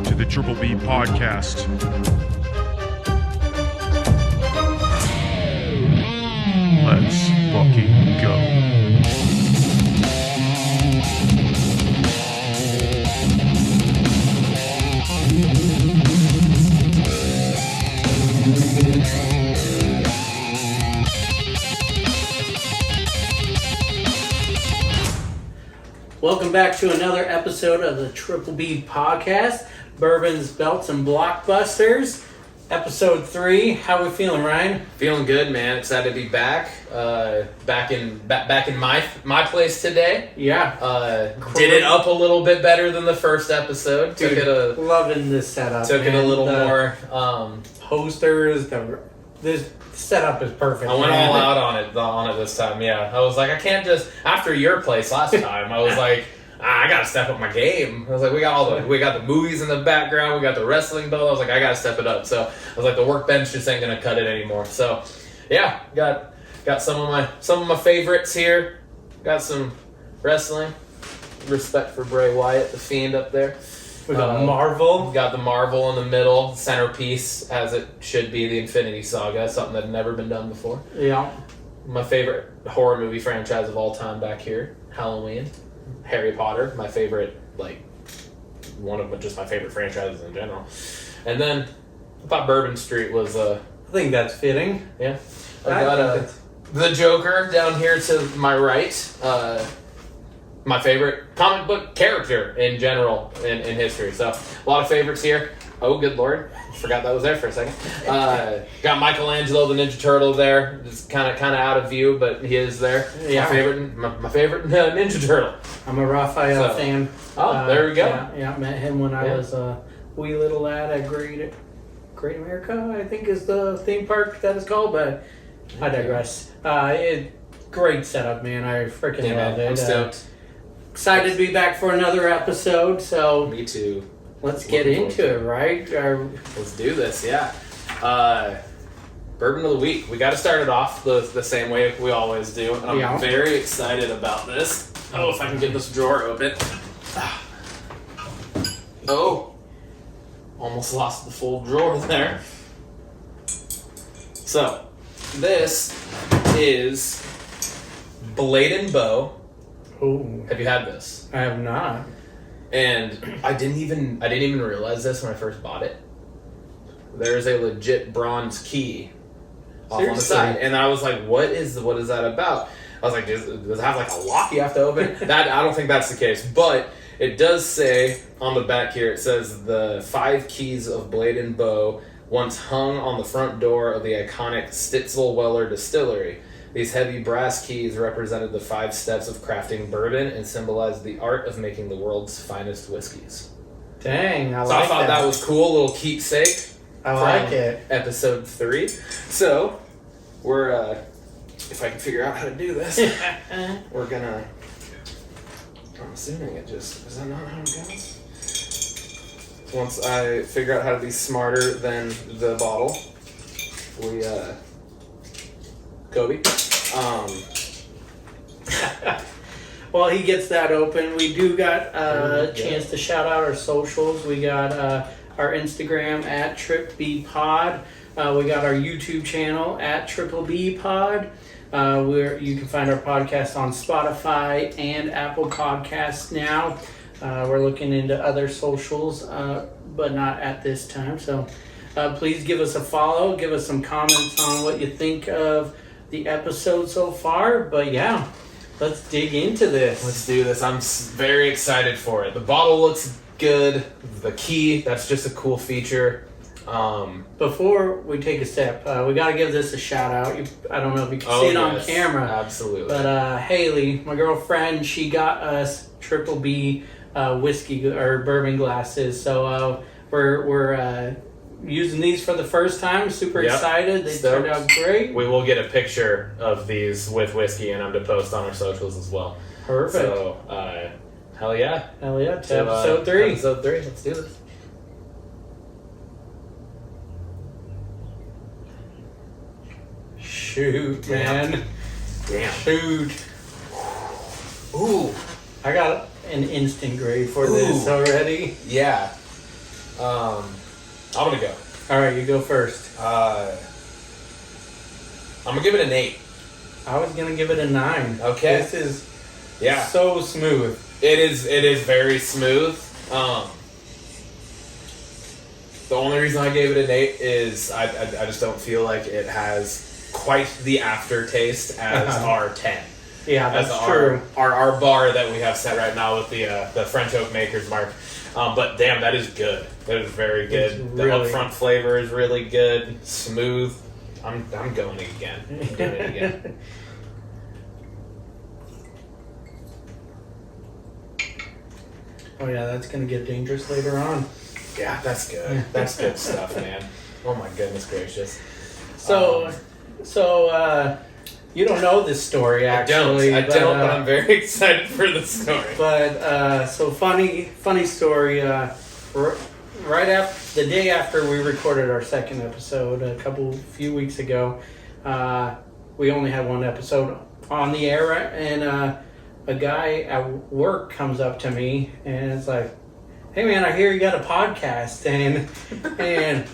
to the Triple B podcast. Let's fucking go. Welcome back to another episode of the Triple B podcast, Bourbon's, Belts, and Blockbusters. Episode 3. How we feeling, Ryan? Feeling good, man. Excited to be back. Back in my place today. Yeah. Did it up a little bit better than the first episode. Dude, loving this setup. Took it a little more. Posters. This setup is perfect. I went all out on it this time. Yeah, I was like, I can't just after your place last time. I was like, I gotta step up my game. I was like, we got the movies in the background, we got the wrestling belt. I was like, I gotta step it up. So I was like, the workbench just ain't gonna cut it anymore. So yeah, got some of my favorites here. Got some wrestling. Respect for Bray Wyatt, the Fiend up there. We got Marvel. Got the Marvel in the middle, centerpiece, as it should be, the Infinity Saga, something that had never been done before. Yeah. My favorite horror movie franchise of all time back here, Halloween. Harry Potter, my favorite, one of just my favorite franchises in general. And then, I thought Bourbon Street was, I think that's fitting. yeah. I got the Joker down here to my right. My favorite comic book character in general in history. So, a lot of favorites here. Oh, good lord. Forgot that was there for a second. Got Michelangelo, the Ninja Turtle there. Just kind of out of view, but he is there. Yeah. My favorite Ninja Turtle. I'm a Raphael fan. Oh, there we go. Yeah, met him when I was a wee little lad at Great America, I think is the theme park that is called, but I digress. Great setup, man. I freaking love it. I'm stoked. Excited to be back for another episode, so Me too. let's get into it, right? Let's do this, yeah. Bourbon of the week. We got to start it off the same way we always do. And I'm very excited about this. Oh, if I can get this drawer open. Oh, almost lost the full drawer there. So, this is Blade and Bow. Ooh, Have you had this? I have not. And I didn't even realize this when I first bought it. There's a legit bronze key off on the side, and I was like, "What is that about?" I was like, "Does it have like a lock you have to open?" That I don't think that's the case, but it does say on the back here. It says the 5 keys of Blade and Bow once hung on the front door of the iconic Stitzel-Weller distillery. These heavy brass keys represented the 5 steps of crafting bourbon and symbolized the art of making the world's finest whiskeys. Dang, I thought that was cool, a little keepsake. I like it. Episode 3. So, we're, if I can figure out how to do this, we're gonna, I'm assuming is that not how it goes? Once I figure out how to be smarter than the bottle, we, Kobe. While he gets that open, we do got a chance to shout out our socials. We got our Instagram at TripBPod. We got our YouTube channel at Triple B Pod. Where you can find our podcast on Spotify and Apple Podcasts now. We're looking into other socials, but not at this time. So please give us a follow. Give us some comments on what you think of the episode so far. But yeah, let's dig into this. Let's do this. I'm very excited for it. The bottle looks good. The key, that's just a cool feature. Before we take a step, we got to give this a shout out. I don't know if you can see it on camera. Absolutely. But Haley, my girlfriend, she got us Triple B whiskey or bourbon glasses. So we're using these for the first time. Super excited. They turned out great. We will get a picture of these with whiskey and I'm to post on our socials as well. Perfect. So, hell yeah. Hell yeah. To episode 3. Episode 3. Let's do this. Shoot, man. Damn. Shoot. Ooh. I got an instant grade for this already. Yeah. I'm gonna go. All right, you go first. I'm gonna give it an 8. I was gonna give it a 9. Okay. This is Yeah. so smooth. It is very smooth. The only reason I gave it an 8 is I just don't feel like it has quite the aftertaste as our 10. Yeah, that's as true. Our bar that we have set right now with the French Oak Maker's Mark. But damn, that is good. That is very good. It's The really- upfront flavor is really good. Smooth. I'm going again. I'm doing it again. Oh yeah, that's gonna get dangerous later on. Yeah, that's good. That's good stuff, man. Oh my goodness gracious. So, you don't know this story actually. I don't, but I'm very excited for the story. But so funny story. Right after the day after we recorded our second episode, a few weeks ago, we only had one episode on the air, and a guy at work comes up to me and it's like, "Hey man, I hear you got a podcast, and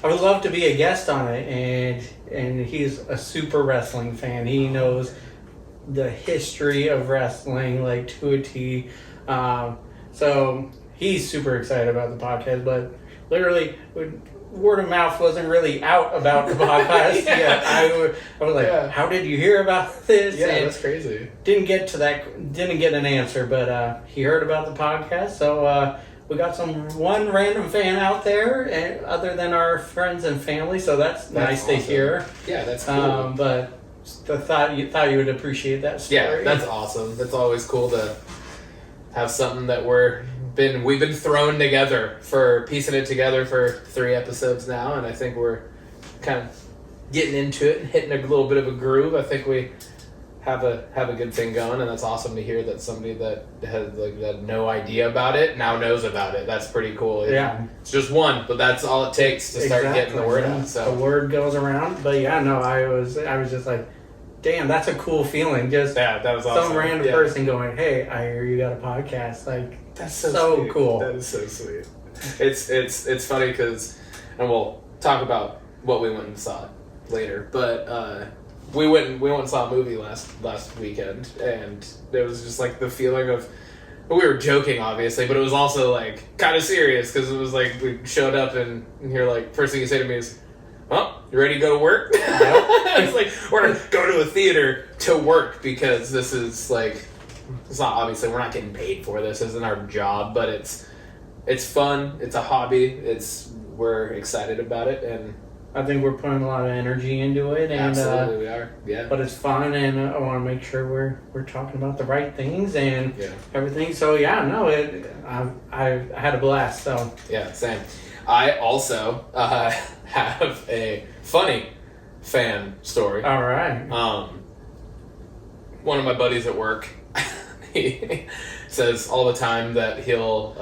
I would love to be a guest on it." And he's a super wrestling fan. He knows the history of wrestling like to a T. So he's super excited about the podcast, but literally word of mouth wasn't really out about the podcast yet. I was like, "How did you hear about this?" Yeah, and that's crazy. didn't get an answer, but he heard about the podcast. So we got one random fan out there, and other than our friends and family. So that's nice awesome. to hear. Yeah, that's cool. But I thought you would appreciate that story. Yeah, that's awesome. That's always cool to have something that we've been thrown together for piecing it together for 3 episodes now, and I think we're kind of getting into it and hitting a little bit of a groove. I think we have a good thing going, and that's awesome to hear that somebody that had no idea about it now knows about it. That's pretty cool. It's just one, but that's all it takes to start getting the word out. So the word goes around. But yeah, no, I was just like, damn, that's a cool feeling. Just that was awesome. Some random person going, "Hey, I hear you got a podcast." Like, that's so sweet. cool. That is so sweet. It's funny because, and we'll talk about what we went and saw later, but we went and saw a movie last weekend, and there was just like the feeling of, we were joking obviously, but it was also like kind of serious because it was like we showed up and you're like, first thing you say to me is, "Well, you ready to go to work?" It's like, we're gonna go to a theater to work because this is like, it's not, obviously we're not getting paid for this. This isn't our job, but it's fun. It's a hobby. We're excited about it, and I think we're putting a lot of energy into it, and absolutely we are. Yeah. But it's fun, and I want to make sure we're talking about the right things and everything. So yeah, no, I had a blast. So yeah, same. I also have a funny fan story. All right. One of my buddies at work, he says all the time that he'll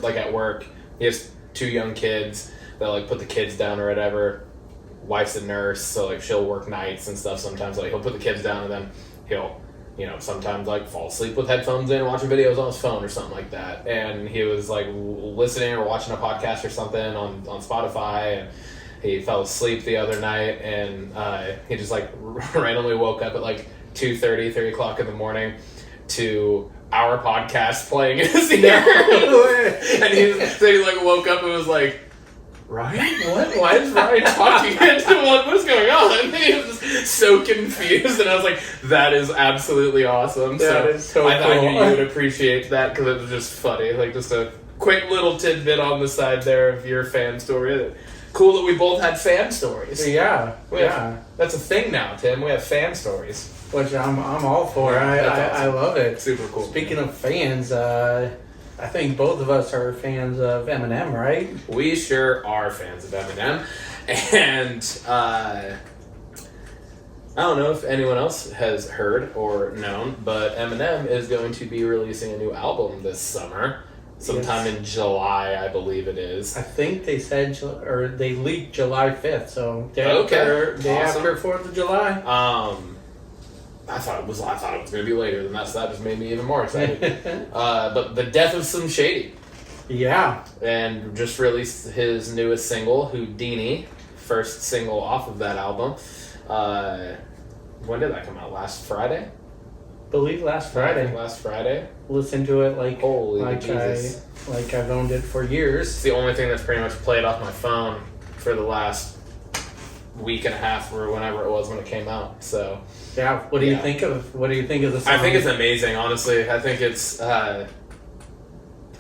like at work, he has 2 young kids that like put the kids down or whatever. Wife's a nurse, so like she'll work nights and stuff sometimes. Like he'll put the kids down and then he'll, sometimes like fall asleep with headphones in, watching videos on his phone or something like that. And he was like listening or watching a podcast or something on Spotify, and he fell asleep the other night, and he just like randomly woke up at like 2:30, 3 o'clock in the morning to our podcast playing in his ear. And he like woke up and was like, "Ryan? What? Why is Ryan talking? What is going on?" And he was just so confused, and I was like, "That is absolutely awesome." That is so I cool. knew you would appreciate that because it was just funny. Like just a quick little tidbit on the side there of your fan story. Cool that we both had fan stories. Yeah. That's a thing now, Tim. We have fan stories. Which I'm all for. That's awesome. I love it. Super cool. Speaking of fans, I think both of us are fans of Eminem, right? We sure are fans of Eminem. And I don't know if anyone else has heard or known, but Eminem is going to be releasing a new album this summer. Sometime in July, I believe it is. I think they said, or they leaked July 5th, so day Awesome. after 4th of July. I thought it was going to be later than that, so that just made me even more excited. But The Death of Slim Shady Yeah. And just released his newest single, Houdini, first single off of that album. When did that come out? Last Friday? Believe last I Friday. think last Friday. Listened to it like Holy Jesus. Like I've owned it for years. It's the only thing that's pretty much played off my phone for the last week and a half or whenever it was when it came out. So yeah, what do you think of the song? I think it's amazing, honestly. I think it's I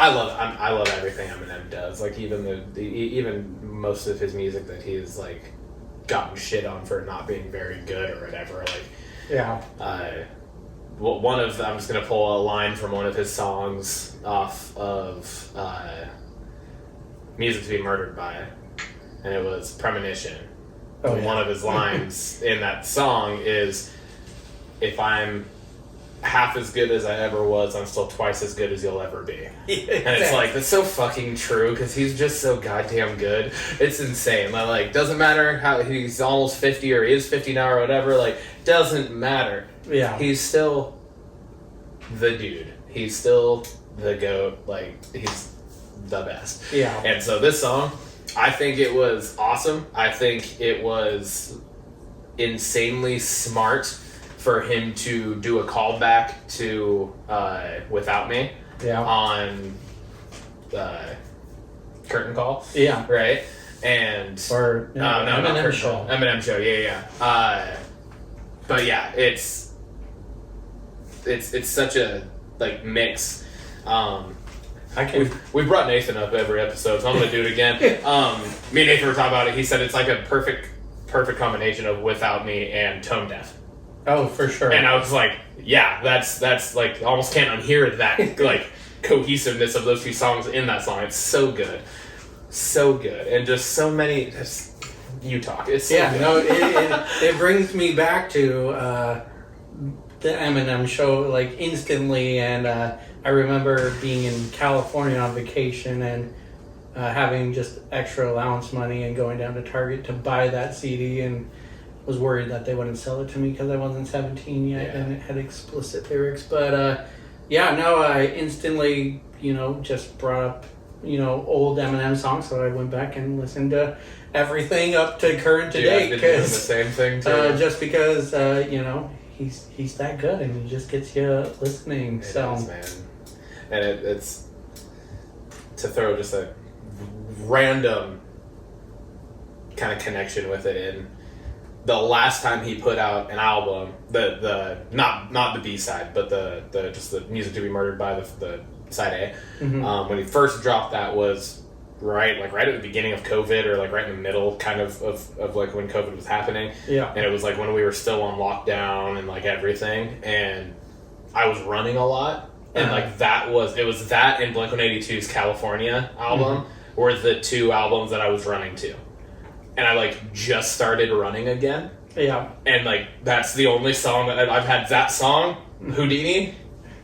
love everything Eminem does. Like even most of his music that he's like gotten shit on for not being very good or whatever. Like yeah. One of I'm just gonna pull a line from one of his songs off of Music to Be Murdered By, and it was Premonition. Oh, And yeah. one of his lines in that song is, "If I'm half as good as I ever was, I'm still twice as good as you'll ever be." And it's like, that's so fucking true, because he's just so goddamn good. It's insane. Like, doesn't matter how he's almost 50 or he is 50 now or whatever, like, doesn't matter. Yeah. He's still the dude. He's still the GOAT. Like, he's the best. Yeah. And so this song, I think it was awesome. I think it was insanely smart for him to do a callback to Without Me on Curtain Call. Yeah. Right? And Or no, not Eminem Curtain Show. Call. Eminem Show, yeah. But yeah, it's such a like mix. We brought Nathan up every episode, so I'm gonna do it again. Me and Nathan were talking about it. He said it's like a perfect combination of Without Me and Tone Deaf. Oh, for sure. And I was like, yeah, that's like almost can't unhear that like cohesiveness of those two songs in that song. It's so good, and just so many. You talk. It's so good. No, it brings me back to the Eminem Show like instantly, and I remember being in California on vacation and having just extra allowance money and going down to Target to buy that CD, and was worried that they wouldn't sell it to me because I wasn't 17 yet and it had explicit lyrics. But I instantly just brought up old Eminem songs, so I went back and listened to everything up to current to date. I've been doing the same thing too. Just because he's that good and he just gets you listening. It so is, man. And it's to throw just a random kind of connection with it in. The last time he put out an album, the not the B side, but the just the Music to Be Murdered By, the side A. Mhm. When he first dropped that was right at the beginning of COVID, or like right in the middle kind of like when COVID was happening. Yeah. And it was like when we were still on lockdown and like everything, and I was running a lot, and like it was that and Blink-182's California album were the two albums that I was running to. And I like just started running again. Yeah. And like that's the only song that I've had, that song, Houdini,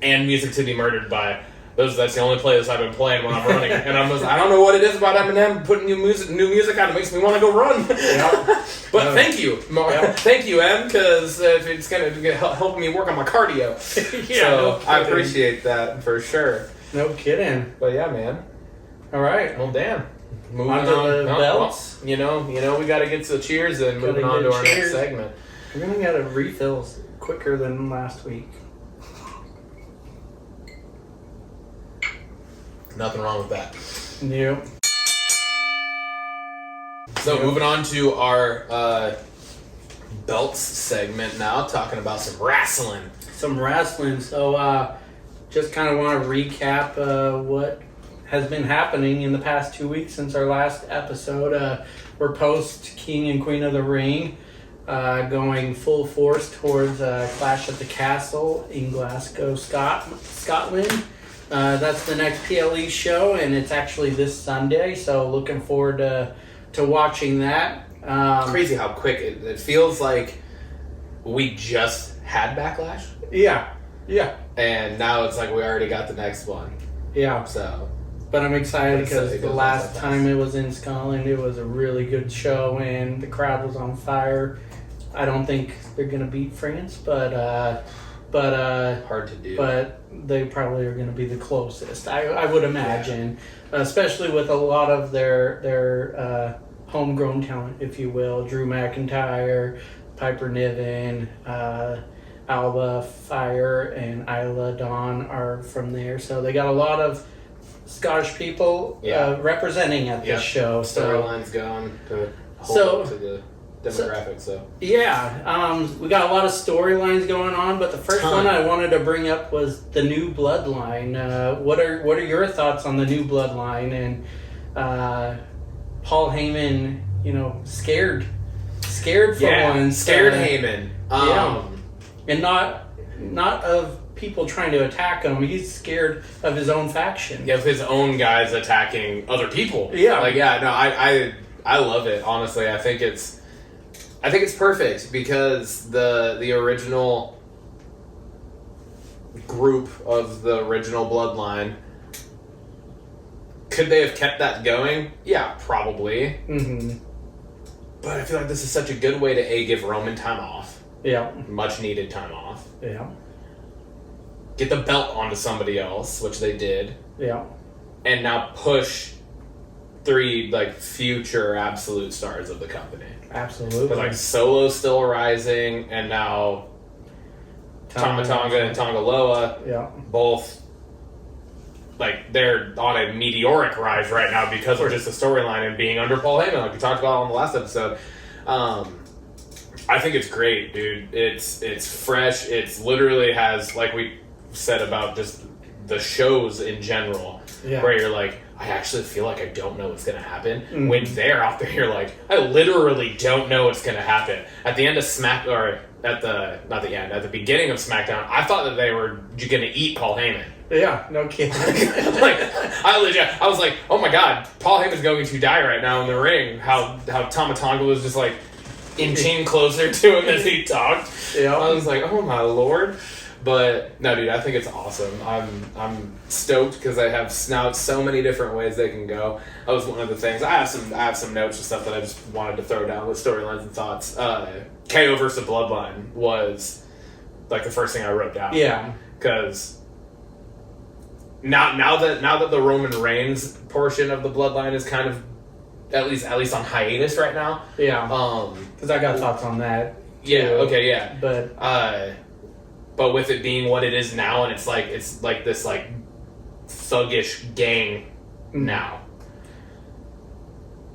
and Music to Be Murdered By. That's the only playlist I've been playing when I'm running. And I don't know what it is about Eminem putting new music out. It makes me want to go run. Yeah. But thank you, thank you, Em, because it's gonna help me work on my cardio. So I appreciate that for sure. No kidding. But yeah, man. All right. Well, damn. Moving On to the belts. Well, we got to get to the cheers and Gotta moving on get to our cheers. next segment. We're gonna get a refills quicker than last week. Nothing wrong with that. Yep. So moving on to our belts segment now, talking about some wrestling. Some wrestling. So just kind of want to recap what has been happening in the past 2 weeks since our last episode. We're post King and Queen of the Ring, going full force towards Clash at the Castle in Glasgow, Scotland. That's the next PLE show, and it's actually this Sunday, so looking forward to watching that. Crazy how quick it feels like we just had Backlash. Yeah. And now it's like we already got the next one. Yeah. So, but I'm excited because the last like time it was in Scotland, it was a really good show, and the crowd was on fire. I don't think they're going to beat France, but but hard to do. But they probably are going to be the closest. I would imagine, especially with a lot of their homegrown talent, if you will. Drew McIntyre, Piper Niven, Alba Fire, and Isla Dawn are from there. So they got a lot of Scottish people representing at this show. Storylines going to hold up to the demographic. We got a lot of storylines going on, but the first one I wanted to bring up was the new Bloodline. What are your thoughts on the new Bloodline and Paul Heyman? Scared for once. Scared Heyman. And not of people trying to attack him. He's scared of his own faction. Yeah, of his own guys attacking other people. Yeah. I love it. Honestly, I think it's perfect because the original group of the original Bloodline, could they have kept that going? Yeah, probably. Mm-hmm. But I feel like this is such a good way to give Roman time off. Yeah. Much needed time off. Yeah. Get the belt onto somebody else, which they did. Yeah. And now push 3 future absolute stars of the company. Absolutely. But Solo's still rising, and now Tama Tonga and Tonga Loa, both they're on a meteoric rise right now because of just the storyline and being under Paul Heyman, like we talked about on the last episode. I think it's great, dude. It's fresh. It's literally has, like we said about just the shows in general, where you're like, I actually feel like I don't know what's going to happen. Mm-hmm. When they're out there, you're like, I literally don't know what's going to happen. At the end of at the beginning of SmackDown, I thought that they were going to eat Paul Heyman. Yeah, no kidding. I was like, oh my god, Paul Heyman's going to die right now in the ring. How Tama Tonga was just inching closer to him as he talked. Yeah, I was like, oh my lord. But no, dude, I think it's awesome. I'm stoked because I have now so many different ways they can go. That was one of the things. I have some notes and stuff that I just wanted to throw down with storylines and thoughts. KO versus Bloodline was the first thing I wrote down. Yeah, because now that the Roman Reigns portion of the Bloodline is kind of at least on hiatus right now. Yeah. Because I got thoughts on that. Yeah. Too. Okay. Yeah. But with it being what it is now, and it's this thuggish gang now.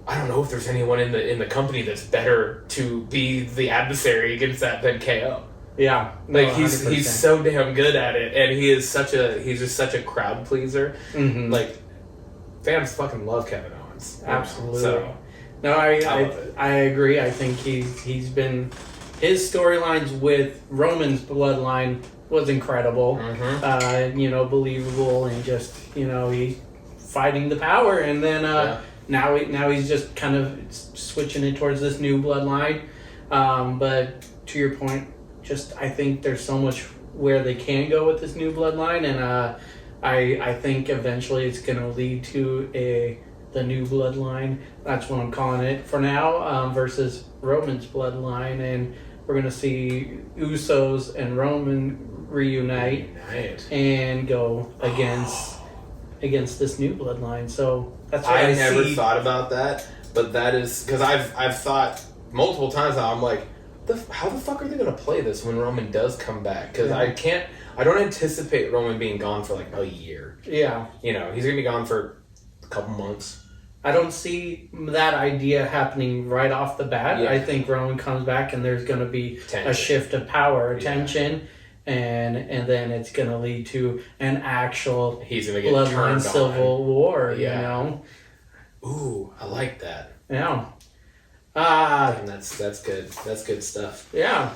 I don't know if there's anyone in the company that's better to be the adversary against that than KO. Yeah, he's so damn good at it, and he's just such a crowd pleaser. Mm-hmm. Fans fucking love Kevin Owens. Absolutely. So, no, I agree. I think he's been. His storylines with Roman's bloodline was incredible. Mm-hmm. Believable, and just he's fighting the power, and then now he's just kind of switching it towards this new bloodline. But to your point, I think there's so much where they can go with this new bloodline, and I think eventually it's going to lead to the new bloodline. That's what I'm calling it for now, versus Roman's bloodline, and we're going to see Usos and Roman reunite and go against this new bloodline. So that's what I never see. Thought about that, but that is because I've thought multiple times now. I'm like, how the fuck are they going to play this when Roman does come back? Because I don't anticipate Roman being gone for a year. Yeah. He's going to be gone for a couple months. I don't see that idea happening right off the bat. Yeah. I think Roman comes back and there's going to be a shift of power, attention, and then it's going to lead to an actual bloodline civil war, Ooh, I like that. Yeah. And that's good. That's good stuff. Yeah.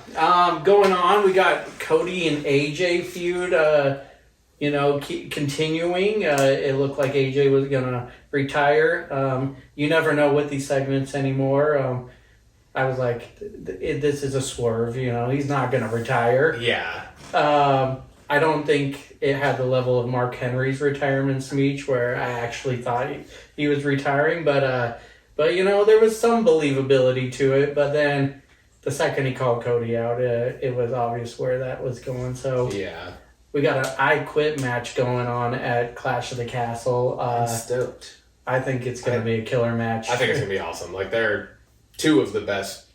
Going on, we got Cody and AJ feud, continuing. It looked like AJ was going to retire. You never know with these segments anymore. I was like, this is a swerve, he's not going to retire. Yeah. I don't think it had the level of Mark Henry's retirement speech where I actually thought he was retiring, but there was some believability to it. But then the second he called Cody out, it was obvious where that was going. So Yeah. we got an I Quit match going on at Clash of the Castle. I'm stoked. I think it's going to be a killer match. I think it's going to be awesome. Like, they're two of the best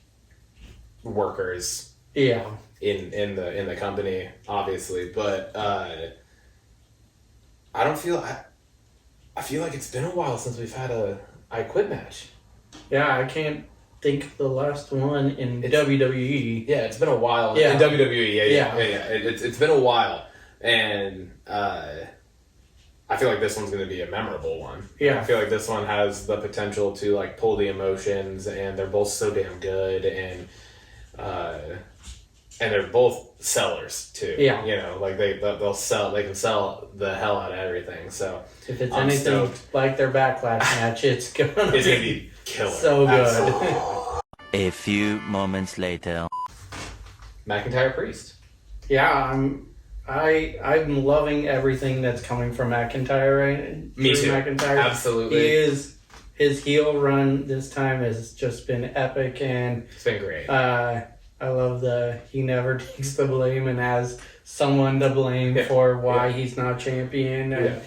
workers yeah. in the company, obviously. But I feel like it's been a while since we've had a I Quit match. Yeah, I can't think of the last one in WWE. Yeah, it's been a while. Yeah. In WWE, yeah. It's been a while. And I feel like this one's going to be a memorable one. Yeah. I feel like this one has the potential to, like, pull the emotions, and they're both so damn good, and they're both sellers too. Yeah. You know, like they can sell the hell out of everything. So if it's anything like their Backlash match, it's gonna be killer. So good. A few moments later. McIntyre Priest. Yeah, I'm loving everything that's coming from McIntyre right. Me too. McIntyre. Absolutely. His heel run this time has just been epic, and it's been great. I love he never takes the blame and has someone to blame for why he's not champion. And,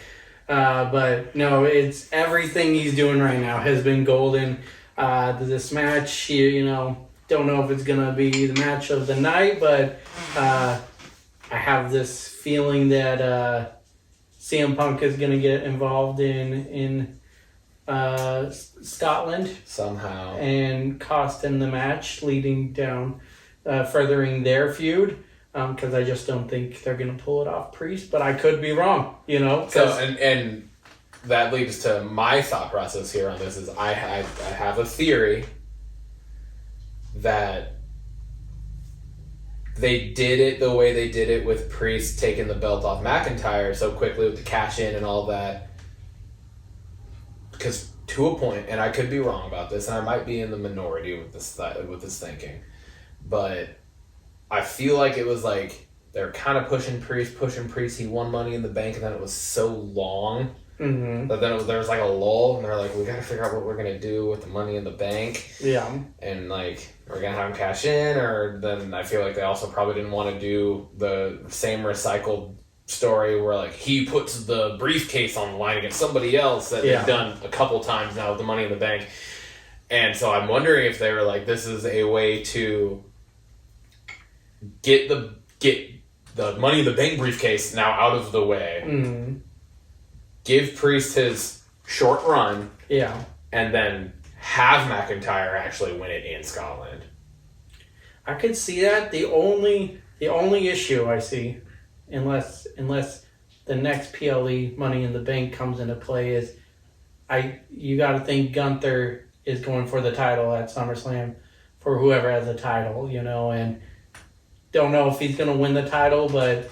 but no, it's everything he's doing right now has been golden. This match, don't know if it's gonna be the match of the night, but I have this feeling that CM Punk is gonna get involved in Scotland somehow and cost him the match, leading down, furthering their feud. Because I just don't think they're gonna pull it off, Priest. But I could be wrong, So and that leads to my thought process here on this is I have a theory that they did it the way they did it with Priest taking the belt off McIntyre so quickly with the cash in and all that. Because to a point, and I could be wrong about this, and I might be in the minority with this thinking, but I feel like it was like they're kind of pushing Priest. He won Money in the Bank, and then it was so long that then there was like a lull, and they're like, we got to figure out what we're gonna do with the Money in the Bank. Yeah, and like we're gonna have him cash in, or then I feel like they also probably didn't want to do the same recycled story where like he puts the briefcase on the line against somebody else that they've done a couple times now with the Money in the Bank. And so I'm wondering if they were like, this is a way to get the Money in the Bank briefcase now out of the way, give Priest his short run, and then have McIntyre actually win it in Scotland. I could see that. The only issue I see, unless the next PLE Money in the Bank comes into play, is you got to think Gunther is going for the title at SummerSlam for whoever has the title, and don't know if he's going to win the title, but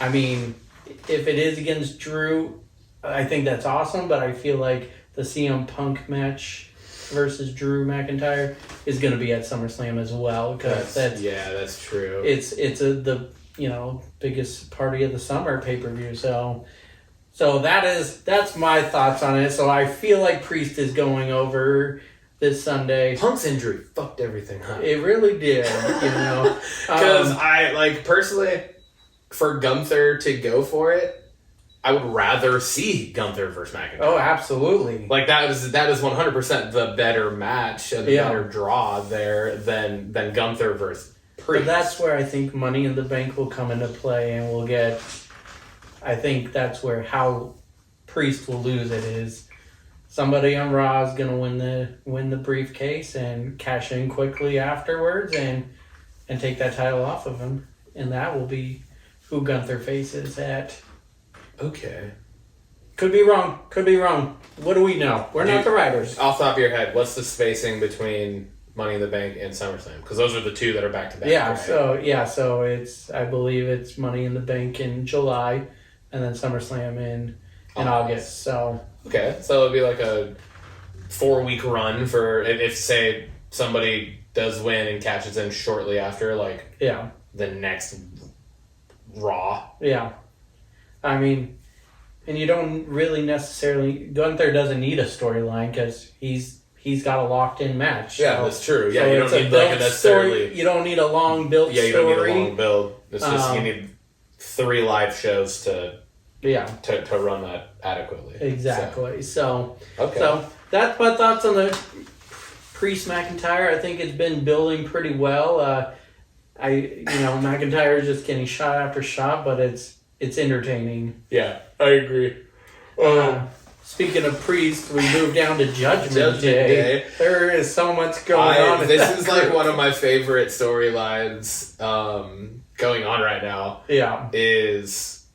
I mean, if it is against Drew, I think that's awesome, but I feel like the CM Punk match versus Drew McIntyre is going to be at SummerSlam as well, because that's true. It's the biggest party of the summer pay-per-view, so that's my thoughts on it. So I feel like Priest is going over this Sunday. Punk's injury fucked everything up. It really did, because I like personally, for Gunther to go for it, I would rather see Gunther versus McIntyre. Oh, absolutely. Like that is 100% the better match and the better draw there than Gunther versus Priest. But that's where I think Money in the Bank will come into play, and we'll get. I think that's where how Priest will lose it is somebody on Raw is going to win the briefcase and cash in quickly afterwards and take that title off of him, and that will be who Gunther faces at. Okay. Could be wrong. What do we know? We're not the writers. Off the top of your head, what's the spacing between Money in the Bank and SummerSlam? Because those are the two that are back to back. Yeah. Right? So it's I believe it's Money in the Bank in July, and then SummerSlam in August. So okay, so it'll be like a 4-week run for if say somebody does win and catches in shortly after, like the next Raw. Yeah. I mean, and you don't really necessarily. Gunther doesn't need a storyline because he's he's got a locked-in match. Yeah, so, that's true. Yeah, so you it's don't a need built like a necessarily. story. You don't need a long built Yeah, you story. don't need a long build. It's just you need 3 live shows to run that adequately. Exactly. So okay. That's my thoughts on the Priest McIntyre. I think it's been building pretty well. McIntyre is just getting shot after shot, but it's entertaining. Yeah, I agree. Speaking of Priest, we move down to Judgment Day. There is so much going on. This is like one of my favorite storylines going on right now. Yeah. Is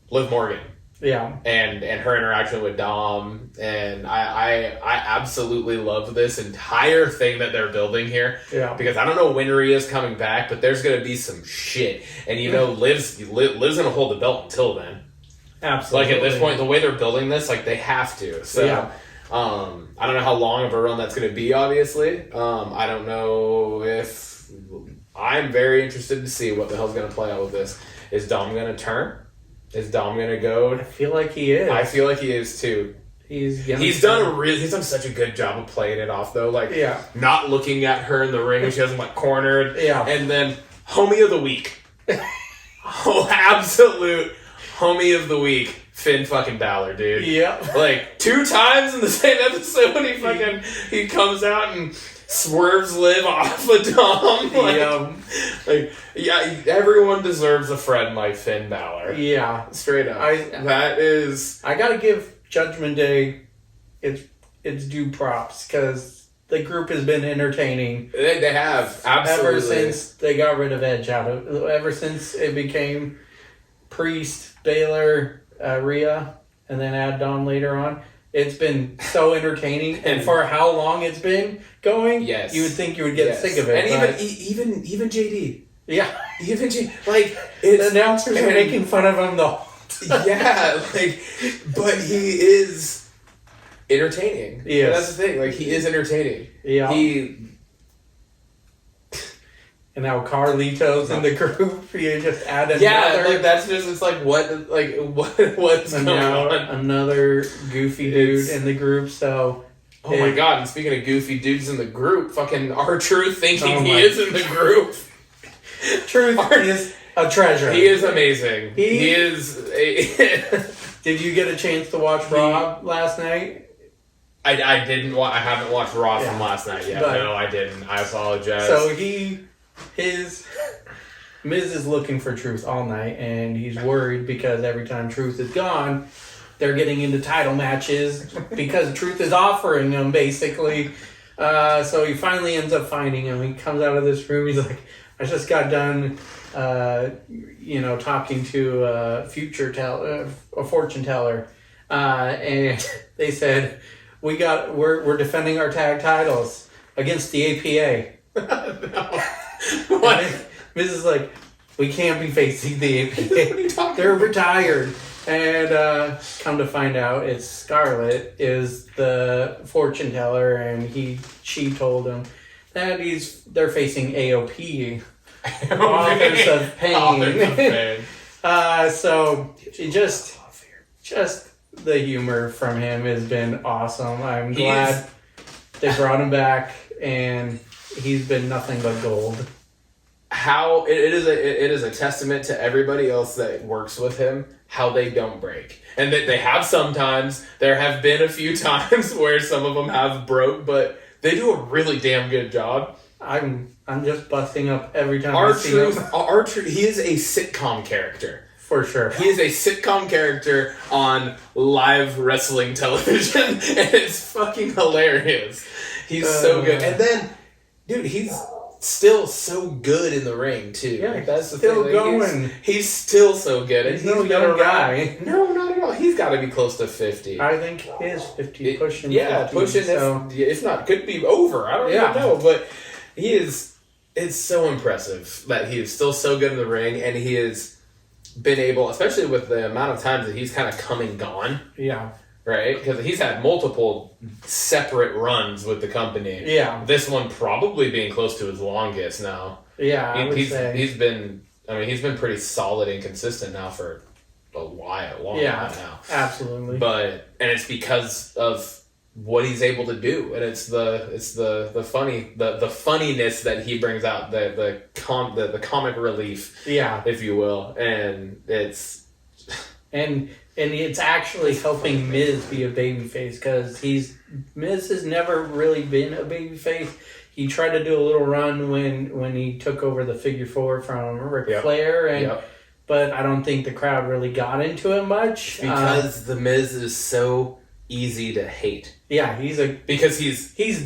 Liv Morgan. Yeah. And her interaction with Dom, and I absolutely love this entire thing that they're building here. Yeah. Because I don't know when Rhea's coming back, but there's gonna be some shit. And Liv's gonna hold the belt until then. Absolutely. Like at this point, the way they're building this, like they have to. So yeah. I don't know how long of a run that's gonna be, obviously. I don't know if I'm very interested to see what the hell's gonna play out with this. Is Dom gonna turn? Is Dom gonna go? I feel like he is. I feel like he is too. He's done such a good job of playing it off though, like not looking at her in the ring when she has him like cornered. Yeah. And then homie of the week. Oh, absolute homie of the week, Finn fucking Balor, dude. Yeah. Like 2 times in the same episode he comes out and swerves Liv off of Dom. Everyone deserves a friend like Finn Balor. Yeah. Straight up. I gotta give Judgment Day its due props, because the group has been entertaining. They have, absolutely. Ever since they got rid of Edge ever since it became Priest, Baylor, Rhea, and then add Dom later on. It's been so entertaining, and for how long it's been going, yes, you would think you would get sick of it. And even JD, yeah, even like the announcers are making fun of him though. Yeah, but he is entertaining. Yeah, that's the thing. Like he is entertaining. Yeah, and now Carlito's in the group. You just add another. Yeah, like that's just it's like what's going on? Another goofy dude in the group. So, oh my god! And speaking of goofy dudes in the group, fucking R-Truth thinking he is in the group. Truth is a treasure. He is amazing. He is. Did you get a chance to watch Raw last night? I didn't. I haven't watched Raw from last night yet. No, I didn't. I apologize. So Miz is looking for Truth all night, and he's worried because every time Truth is gone, they're getting into title matches because Truth is offering them, basically. So he finally ends up finding him. He comes out of this room. He's like, I just got done, talking to a fortune teller, and they said, we're defending our tag titles against the APA. No. Miz is like, we can't be facing the APA. They're retired. And come to find out, it's Scarlett is the fortune teller, and she told him that they're facing AOP, Authors of Pain. So just the humor from him has been awesome. I'm glad they brought him back, and he's been nothing but gold. How it is a testament to everybody else that works with him, how they don't break. And that they have sometimes. There have been a few times where some of them have broke, but they do a really damn good job. I'm just busting up every time I see him. R-Truth, he is a sitcom character. For sure. He is a sitcom character on live wrestling television, and it's fucking hilarious. He's so good. And then, dude, he's still so good in the ring, too. Yeah, that's the still thing. going. He's still so good. And he's no young guy. No, not at all. He's got to be close to 50. I think he is 50, pushing 50. Yeah, pushing, so. If not, could be over. I don't even know, but he is, it's so impressive that he is still so good in the ring, and he has been able, especially with the amount of times that he's kind of come and gone. Yeah. Right? Because he's had multiple separate runs with the company. Yeah. This one probably being close to his longest now. Yeah, I would say. He's been pretty solid and consistent now for a long while now. Absolutely. And it's because of what he's able to do, and it's the funniness that he brings out, the comic relief, if you will, and it's actually helping Miz be a babyface, because Miz has never really been a babyface. He tried to do a little run when he took over the figure four from Ric Flair, but I don't think the crowd really got into it much because the Miz is so easy to hate. Yeah, he's the best,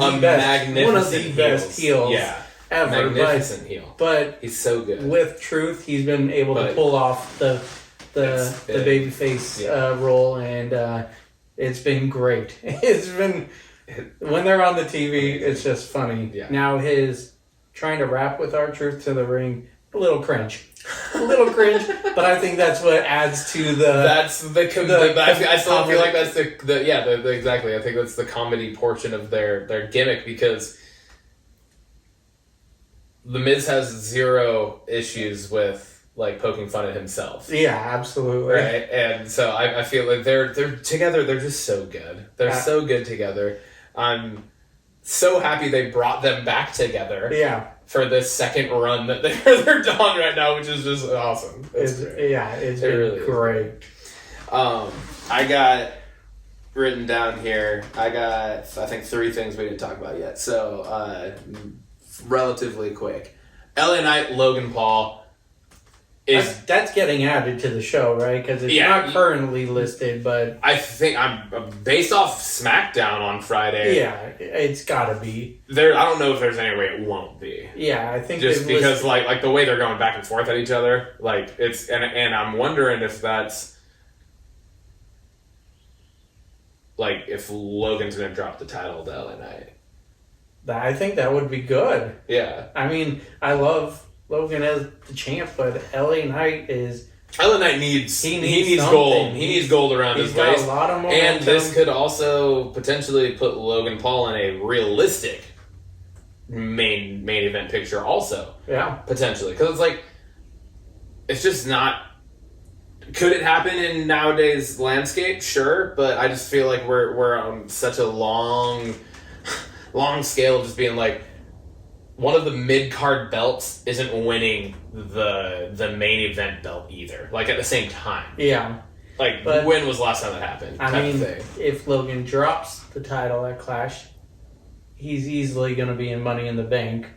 one of the best heels ever. Magnificent heel. But he's so good. With truth, he's been able to pull off the babyface role, and it's been great. It's been, when they're on the TV, it's just funny. Yeah. Now his trying to rap with R-Truth to the ring, a little cringe. But I think that's what adds to I still feel like that's exactly. I think that's the comedy portion of their gimmick, because The Miz has zero issues with like poking fun at himself. Yeah, absolutely. Right, and so I feel like they're together. They're just so good. They're so good together. I'm so happy they brought them back together. Yeah. For this second run that they're on right now, which is just awesome. It's great. Yeah, it's been really great. I got written down here. I think 3 things we didn't talk about yet. So relatively quick. LA Knight, Logan Paul. That's getting added to the show, right? Because it's not currently listed, but I think I'm based off SmackDown on Friday. Yeah, it's got to be there. I don't know if there's any way it won't be. Yeah, I think just because like the way they're going back and forth at each other, like it's and I'm wondering if that's like if Logan's going to drop the title to LA Knight. I think that would be good. Yeah, I mean, I love Logan as the champ, but LA Knight needs gold. He needs gold around his waist. He's got a lot of momentum. And this could also potentially put Logan Paul in a realistic main event picture also. Yeah. Potentially. Because it's like, it's just not... Could it happen in nowadays landscape? Sure. But I just feel like we're on such a long scale of just being like, one of the mid-card belts isn't winning the main event belt either. Like, at the same time. Yeah. Like, when was the last time that happened? I mean, if Logan drops the title at Clash, he's easily going to be in Money in the Bank.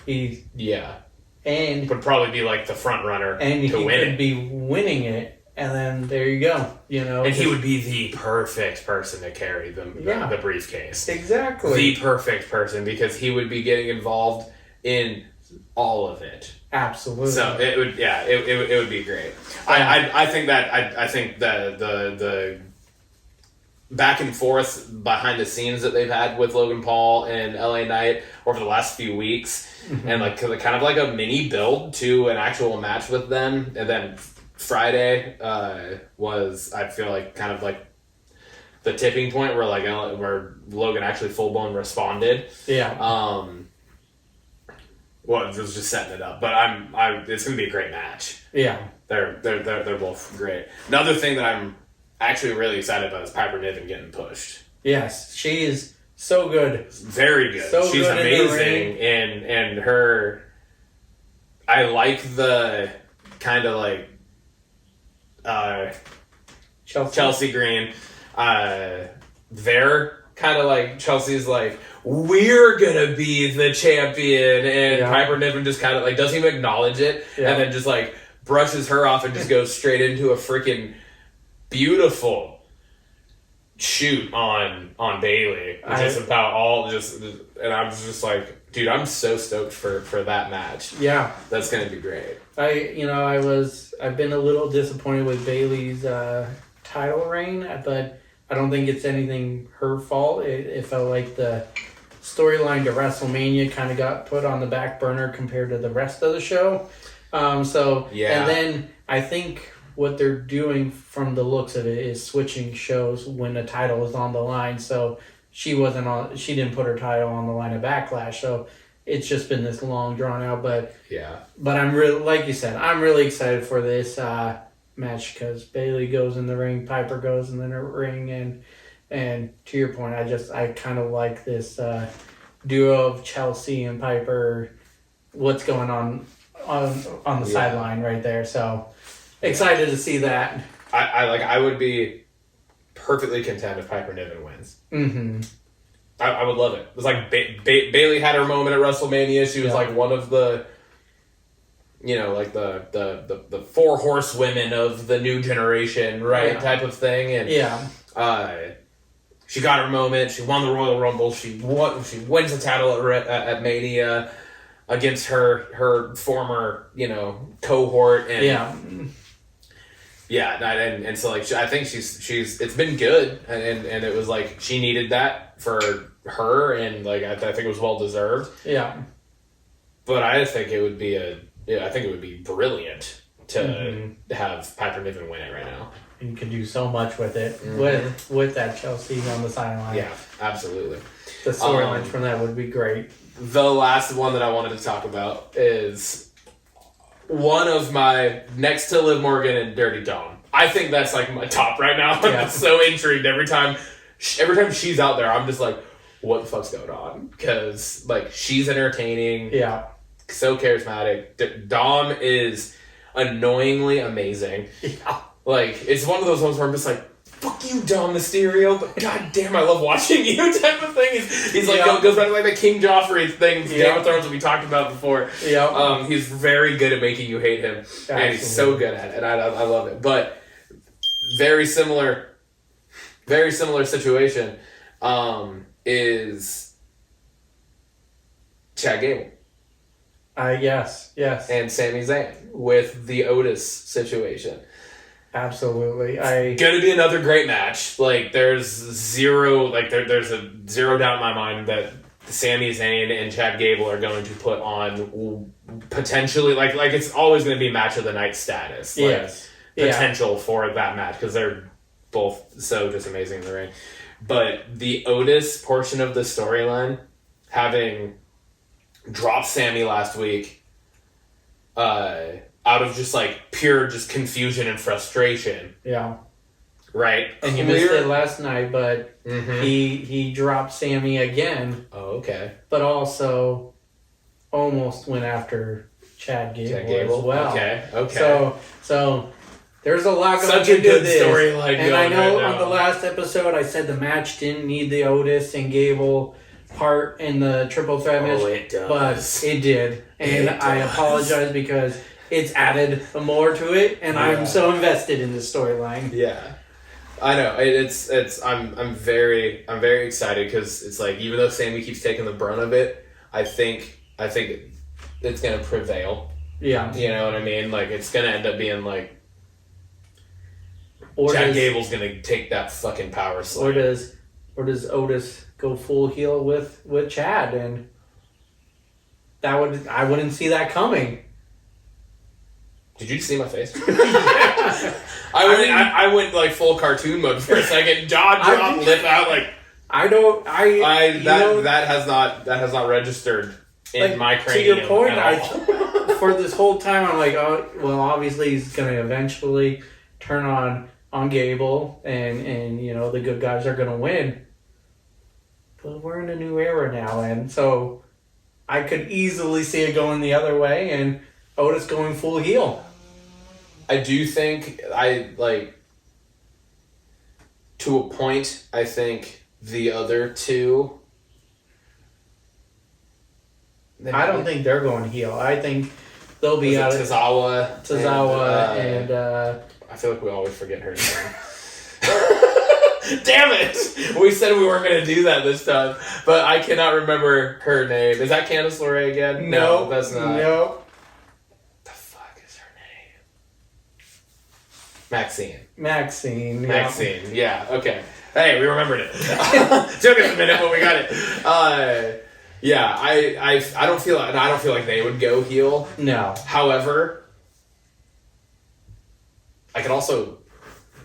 And would probably be, like, the front runner to win it. And he could be winning it, and then there you go. You know, and he would be the perfect person to carry the briefcase. Exactly. The perfect person, because he would be getting involved in all of it. Absolutely. So it would be great. I think the back and forth behind the scenes that they've had with Logan Paul and LA Knight over the last few weeks, and like kind of like a mini build to an actual match with them, and then Friday was, I feel like, kind of like the tipping point where Logan actually full blown responded. Yeah. Well, it was just setting it up, but it's gonna be a great match. Yeah. They're both great. Another thing that I'm actually really excited about is Piper Niven getting pushed. Yes, she is so good. Very good. She's good, amazing, and her. I like the kind of like. Chelsea Green, they're kind of like, Chelsea's like, we're gonna be the champion, and Piper Niven just kind of like doesn't even acknowledge it, and then just like brushes her off and just goes straight into a freaking beautiful shoot on Bayley. Just about all and I was just like, dude, I'm so stoked for that match. Yeah, that's gonna be great. I've been a little disappointed with Bayley's title reign, but I don't think it's anything her fault. It felt like the storyline to WrestleMania kind of got put on the back burner compared to the rest of the show. And then I think what they're doing from the looks of it is switching shows when the title is on the line. So she didn't put her title on the line at Backlash. So it's just been this long drawn out, but I'm really, like you said, I'm really excited for this match, because Bayley goes in the ring, Piper goes in the ring, And to your point, I kind of like this duo of Chelsea and Piper. What's going on the sideline right there? So excited to see that. I would be perfectly content if Piper Niven wins. Mm-hmm. I would love it. It was like Bailey had her moment at WrestleMania. She was like one of the, like the four horsewomen of the new generation, right? Type of thing. And she got her moment. She won the Royal Rumble. She wins the title at Mania against her former, cohort. And and so like I think she's it's been good, and it was like she needed that for her, and like I think it was well deserved. Yeah, but I think it would be brilliant to have Piper Niven win it right now. You could do so much with it with that Chelsea on the sideline. Yeah, absolutely. The storylines from that would be great. The last one that I wanted to talk about is one of my next to Liv Morgan and Dirty Dawn. I think that's like my top right now. Yeah. I'm so intrigued every time she's out there. I'm just like, what the fuck's going on? Because like she's entertaining. Yeah. So charismatic. Dom is annoyingly amazing. Yeah. Like it's one of those ones where I'm just like, fuck you, Dom Mysterio, but god damn, I love watching you type of thing. He's like goes back to like the King Joffrey thing, Game of Thrones that we talked about before. Yeah. He's very good at making you hate him. Absolutely. And he's so good at it, and I love it. But very similar situation is Chad Gable. Yes. And Sami Zayn with the Otis situation. Absolutely. Gonna be another great match. Like there's zero there's a zero doubt in my mind that Sami Zayn and Chad Gable are going to put on potentially like it's always gonna be match of the night status. Yes. Potential for that match because they're both so just amazing in the ring. But the Otis portion of the storyline, having dropped Sammy last week, out of just like pure just confusion and frustration. Yeah. Right. And you missed it last night, but he dropped Sammy again. Oh, okay. But also almost went after Chad Gable as well. Okay. So there's a lot going Such a good this. storyline. And I know on the last episode I said the match didn't need the Otis and Gable part in the triple threat match. Oh, it does. But it did. And I apologize because it's added more to it, and I'm so invested in this storyline. Yeah, I know. I'm very excited because it's like even though Sammy keeps taking the brunt of it, I think it's gonna prevail. Yeah, you know what I mean. Like it's gonna end up being like Chad Gable's gonna take that fucking power slam. Or does Otis go full heel with Chad, and I wouldn't see that coming. Did you see my face? I went like full cartoon mode for a second. Jaw dropped, lip out. Like that has not registered in my cranium. To your point, for this whole time I'm like, oh well, obviously he's gonna eventually turn on Gable, and the good guys are gonna win. But we're in a new era now, and so I could easily see it going the other way, and Otis going full heel. I do think to a point, I think the other two. I don't think they're going heel. I think they'll be out of Tozawa and I feel like we always forget her name. Damn it! We said we weren't going to do that this time, but I cannot remember her name. Is that Candice LeRae again? No, that's not. No. Maxine. Yeah. Okay. Hey, we remembered it. Took us a minute, but we got it. Yeah. I don't feel like they would go heel. No. However, I could also.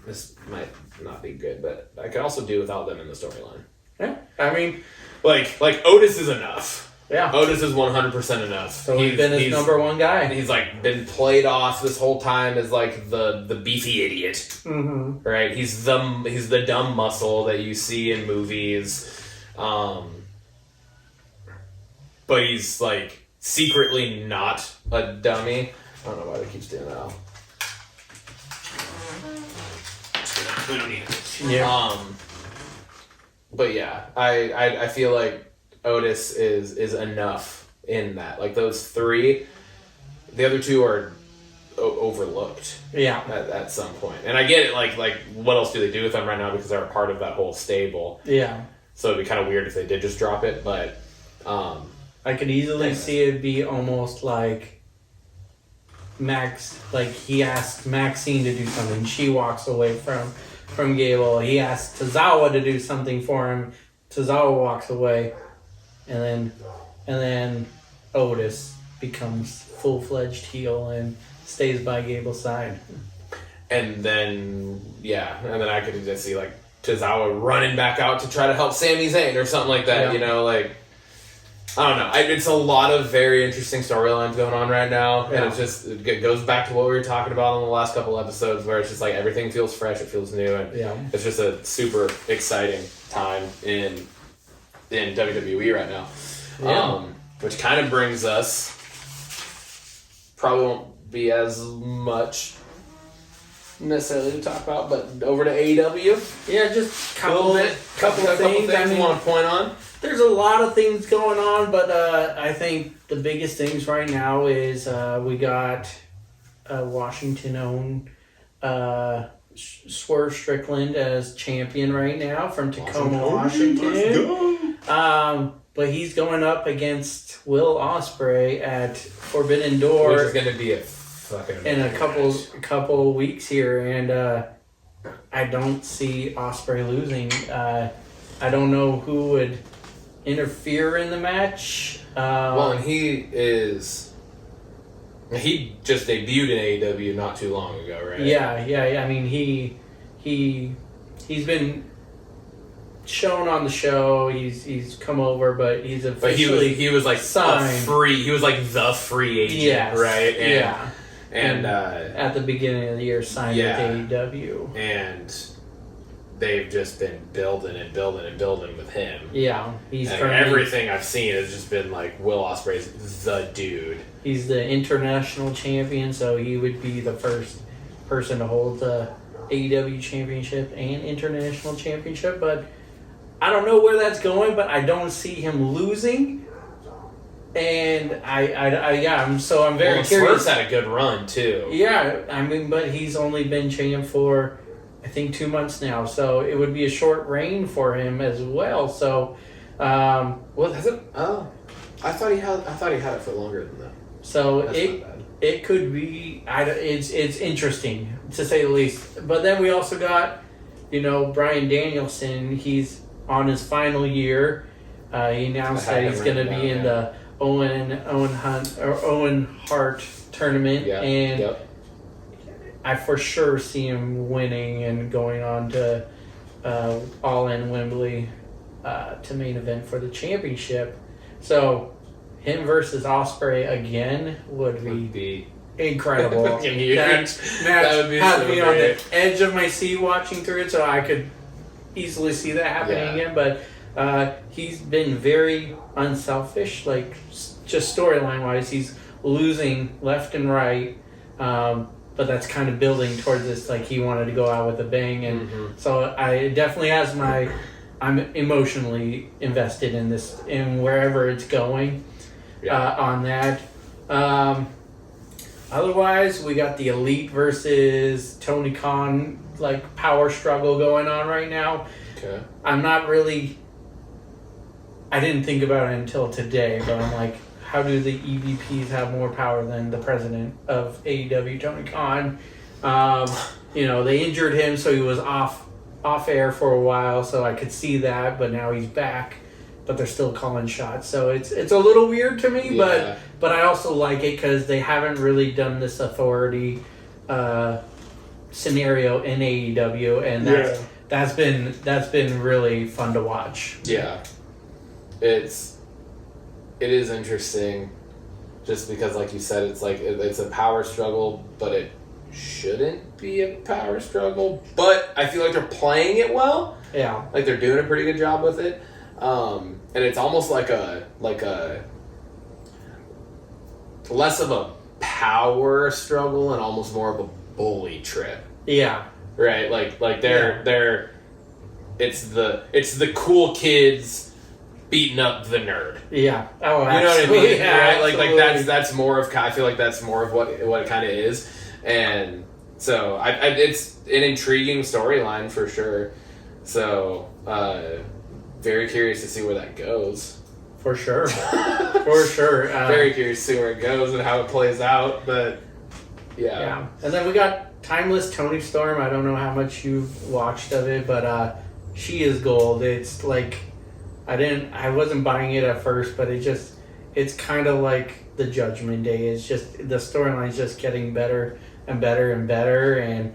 This might not be good, but I could also do without them in the storyline. Yeah. I mean, like Otis is enough. Yeah. Otis is 100% enough. So he's been his number one guy. He's like been played off this whole time as like the beefy idiot, Mm-hmm. right? He's the dumb muscle that you see in movies, but he's like secretly not a dummy. I don't know why they keep doing that. Yeah. But yeah, I feel like Otis is enough in that. Like those three, the other two are overlooked. Yeah. At some point, and I get it. Like what else do they do with them right now because they're a part of that whole stable. Yeah. So it'd be kind of weird if they did just drop it, but I could easily see it be almost like Max. Like he asked Maxine to do something, she walks away from Gable. He asked Tozawa to do something for him. Tozawa walks away, and then Otis becomes full-fledged heel and stays by Gable's side. and then I could just see like Tozawa running back out to try to help Sami Zayn or something like that. Yeah. You know, like I don't know. It's a lot of very interesting storylines going on right now, Yeah. and it goes back to what we were talking about in the last couple episodes, where it's just like everything feels fresh, it feels new, and it's just a super exciting time in WWE right now. Yeah. Which kind of brings us, probably won't be as much necessarily to talk about, but over to AEW. Yeah, just Couple things I mean, you want to point on. there's a lot of things going on, but I think the biggest things right now is we got Washington-owned Swerve Strickland as champion right now from Tacoma, Washington. But he's going up against Will Ospreay at Forbidden Door, Which is going to be a fucking in a match. couple weeks here, and I don't see Ospreay losing. I don't know who would interfere in the match. Well, and he just debuted in AEW not too long ago, right? Yeah. I mean, he's been shown on the show. He's come over, but he's officially he was like signed. He was like the free agent, Yes, right? yeah. And At the beginning of the year, signed with AEW. And they've just been building with him. Yeah, he's and everything I've seen has just been like Will Ospreay's the dude. He's the international champion, so he would be the first person to hold the AEW championship and international championship. But I don't know where that's going, but I don't see him losing. And I'm very curious. Swerve's had a good run too. Yeah, I mean, but he's only been champ for I think 2 months now, so it would be a short reign for him as well. So, Well, has it? Oh, I thought he had it for longer than that. So That's not bad. it could be. It's interesting to say the least. But then we also got, Bryan Danielson. He's on his final year. He announced that he's going to be in the Owen Hart tournament, and I for sure see him winning and going on to All In Wembley to main event for the championship. So him versus Ospreay again would be incredible. That would be had me on the edge of my seat watching through it, so I could easily see that happening again. But he's been very unselfish, like just storyline wise. He's losing left and right, but that's kind of building towards this. Like he wanted to go out with a bang, and so I definitely I'm emotionally invested in this, in wherever it's going. On that. Otherwise, we got the Elite versus Tony Khan power struggle going on right now. Okay. I didn't think about it until today, but I'm like, how do the EVPs have more power than the president of AEW, Tony Khan? They injured him, so he was off air for a while, so I could see that, but now he's back. But they're still calling shots, so it's a little weird to me. But I also like it because they haven't really done this authority scenario in AEW, and that's been really fun to watch. Yeah, it's it is interesting, just because, like you said, it's like it's a power struggle, but it shouldn't be a power struggle. But I feel like they're playing it well. Yeah. Like they're doing a pretty good job with it, and it's almost like a less of a power struggle and almost more of a bully trip. Yeah. Right. Like they're it's the cool kids beating up the nerd. Yeah. Oh, you know what I mean? Yeah, right? Like that's more of, I feel like that's more of what it kind of is, and so it's an intriguing storyline for sure. So very curious to see where that goes. For sure. For sure. Very curious to see where it goes and how it plays out, but yeah. Yeah. And then we got Timeless Tony Storm. I don't know how much you've watched of it, but she is gold. It's like I wasn't buying it at first, but it's kind of like the Judgment Day. It's just the storyline's just getting better and better and better, and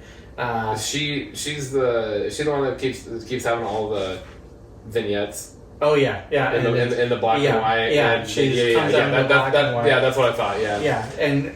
she's the one that keeps having all the vignettes. Oh yeah, yeah. In the black and white. Yeah, and that's what I thought. Yeah. Yeah, and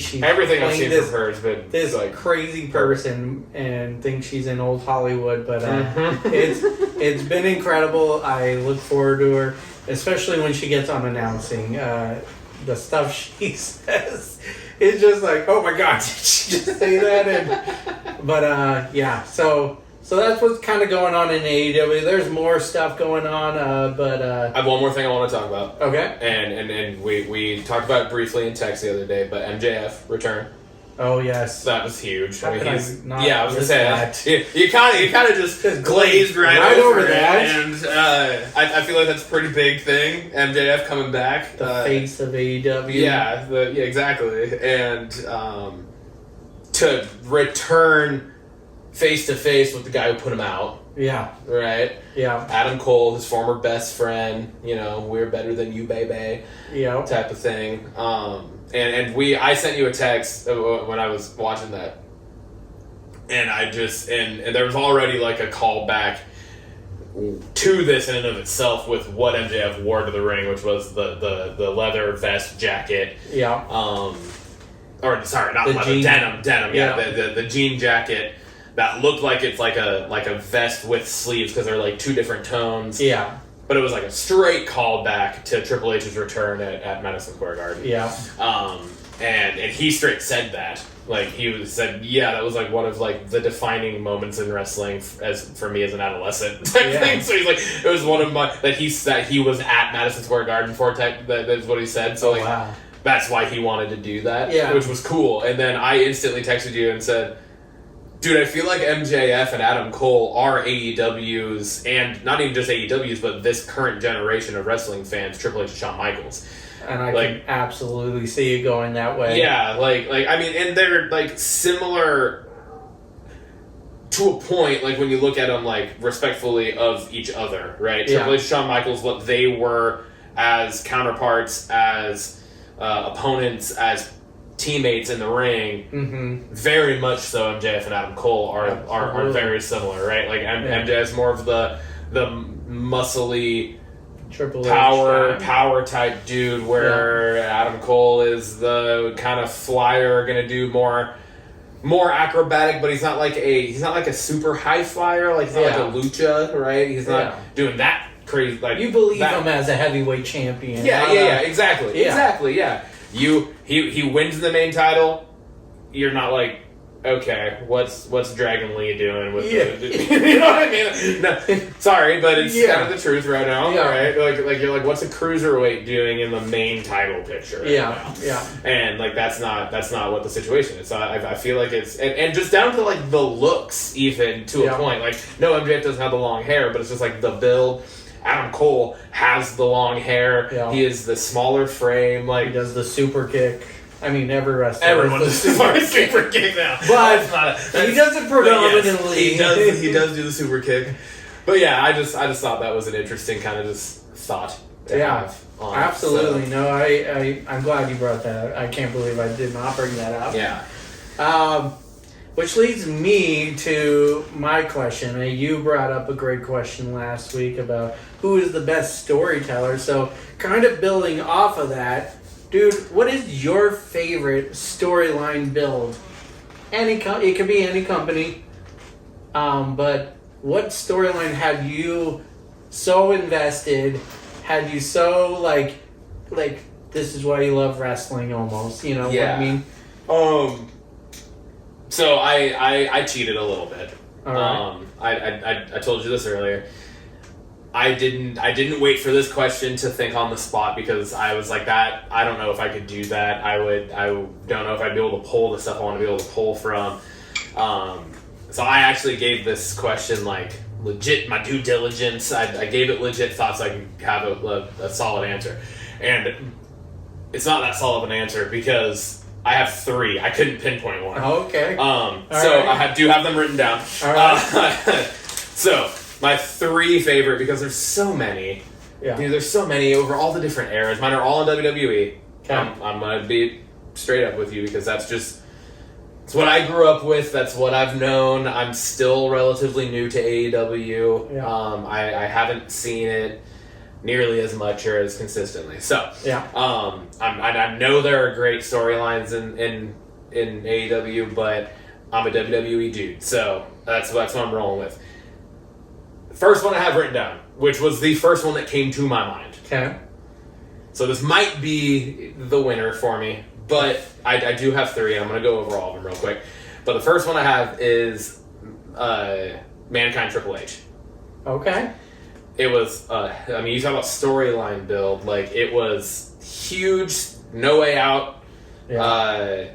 she's everything I've playing seen from her has been this like crazy person and thinks she's in old Hollywood, but Mm-hmm. it's been incredible. I look forward to her, especially when she gets on announcing. The stuff she says is just like, oh my god, did she just say that? But yeah, so that's what's kind of going on in AEW. There's more stuff going on, but I have one more thing I want to talk about. Okay. And we talked about it briefly in text the other day, but MJF return. Oh yes, that was huge. How I mean, could he's I not yeah. I was gonna miss say that? you kind of just glazed right over it, that. and I feel like that's a pretty big thing. MJF coming back, the face of AEW. Yeah, exactly, and to return face to face with the guy who put him out. Yeah. Right? Yeah. Adam Cole, his former best friend, we're better than you, baby. Yeah. Type of thing. And I sent you a text when I was watching that. And and there was already like a call back to this in and of itself with what MJF wore to the ring, which was the leather vest jacket. Yeah. Or sorry, not leather, jean. denim. Yeah, the jean jacket. That looked like it's like a vest with sleeves because they're like two different tones. Yeah. But it was like a straight callback to Triple H's return at Madison Square Garden. Yeah. And he straight said that. Like said, yeah, that was like one of like the defining moments in wrestling for me as an adolescent type thing. So he's like, it was one of my that he was at Madison Square Garden for type. That's what he said. So like, wow. That's why he wanted to do that. Yeah. Which was cool. And then I instantly texted you and said, dude, I feel like MJF and Adam Cole are AEW's, and not even just AEW's, but this current generation of wrestling fans, Triple H and Shawn Michaels. And I can absolutely see it going that way. Yeah, like I mean, and they're like similar to a point, like when you look at them like respectfully of each other, right? Yeah. Triple H, Shawn Michaels, what they were as counterparts, as opponents, as teammates in the ring, very much so. MJF and Adam Cole are very similar, right? Like MJF's more of the muscly Triple power type dude, where Adam Cole is the kind of flyer, gonna do more acrobatic, but he's not like a super high flyer, like he's not like a lucha, right? He's not doing that crazy. Like you believe him as a heavyweight champion. Yeah, exactly. Yeah. He wins the main title. You're not like, okay, what's Dragon Lee doing with you know what I mean? No, sorry, but it's kind of the truth right now, right? Like you're like, what's a cruiserweight doing in the main title picture? Right now? And like that's not what the situation is. So I feel like it's and just down to like the looks, even to a point. Like no, MJF doesn't have the long hair, but it's just like the build. Adam Cole has the long hair. Yeah. He is the smaller frame. Like he does the super kick. I mean, every wrestler. Everyone does the super kick now. But he does it predominantly. Yes, he does do the super kick. But yeah, I just thought that was an interesting kind of just thought to have on absolutely. It, so. No, I'm glad you brought that up. I can't believe I did not bring that up. Yeah. Which leads me to my question. And you brought up a great question last week about who is the best storyteller. So, kind of building off of that, dude, what is your favorite storyline build? It could be any company, but what storyline had you so invested? Had you so like this is why you love wrestling almost? You know what I mean? So I cheated a little bit. All right. I told you this earlier. I didn't wait for this question to think on the spot because I was like that. I don't know if I could do that. I don't know if I'd be able to pull the stuff I want to be able to pull from. So I actually gave this question like legit my due diligence. I gave it legit thought so I could have a solid answer, and it's not that solid of an answer because I have 3. I couldn't pinpoint one. Okay. I do have them written down. All right. So my 3 favorite, because there's so many. Yeah. Dude, there's so many over all the different eras. Mine are all in WWE. Okay. I'm gonna be straight up with you because that's just it's what I grew up with. That's what I've known. I'm still relatively new to AEW. Yeah. I haven't seen it nearly as much or as consistently. So Yeah. I know there are great storylines in AEW, but I'm a WWE dude, so that's what I'm rolling with. First one I have written down, which was the first one that came to my mind. Okay. So this might be the winner for me, but I do have 3, and I'm going to go over all of them real quick. But the first one I have is Mankind Triple H. Okay. It was, you talk about storyline build, like, it was huge, No Way Out. Yeah.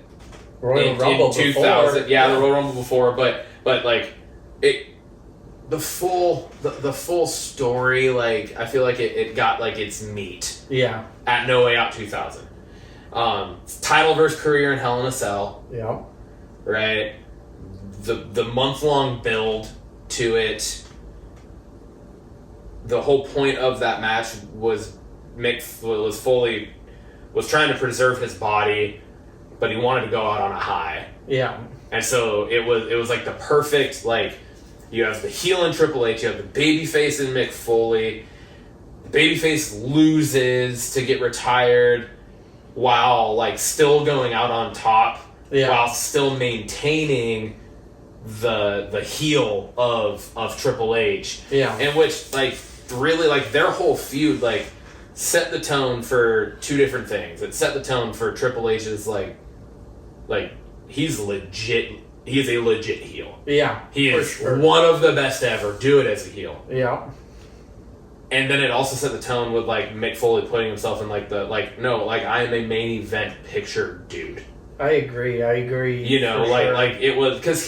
Royal Rumble in 2000. before. Yeah, the Royal Rumble before, but like, it... The full story, like, I feel like it got, like, its meat. Yeah. At No Way Out 2000. Title versus career in Hell in a Cell. Yeah. Right? The month-long build to it. The whole point of that match was was trying to preserve his body, but he wanted to go out on a high. Yeah. And so it was like the perfect, like, you have the heel in Triple H, you have the babyface in Mick Foley. Babyface loses to get retired while, like, still going out on top, while still maintaining the heel of Triple H. Yeah. In which, like, really, like, their whole feud, like, set the tone for 2 different things. It set the tone for Triple H's, like he's legit. He is a legit heel. Yeah. He is one of the best ever. Do it as a heel. Yeah. And then it also set the tone with, like, Mick Foley putting himself in, like, I am a main event picture dude. I agree. You know, like it was, because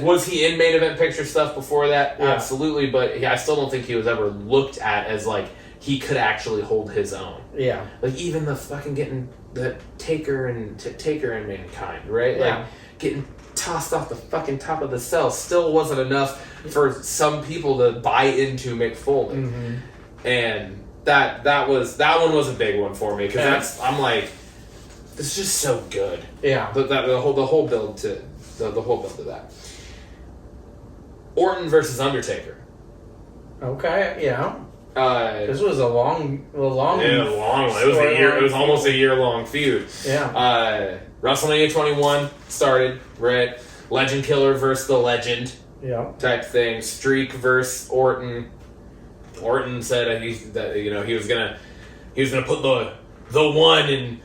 was he in main event picture stuff before that? Yeah. Absolutely, but I still don't think he was ever looked at as, like, he could actually hold his own. Yeah. Like, even the fucking getting the Taker and Mankind, right? Yeah. Like, getting tossed off the fucking top of the cell still wasn't enough for some people to buy into Mick Foley. Mm-hmm. And that one was a big one for me, because I'm like, it's just so good. Yeah. The whole build to that. Orton versus Undertaker. Okay, yeah. This was a long one. It was a year. It was almost a year-long feud. Yeah. WrestleMania 21 started, right? Legend Killer versus the Legend. Yeah. Type thing. Streak versus Orton. Orton said he was gonna put the 1 in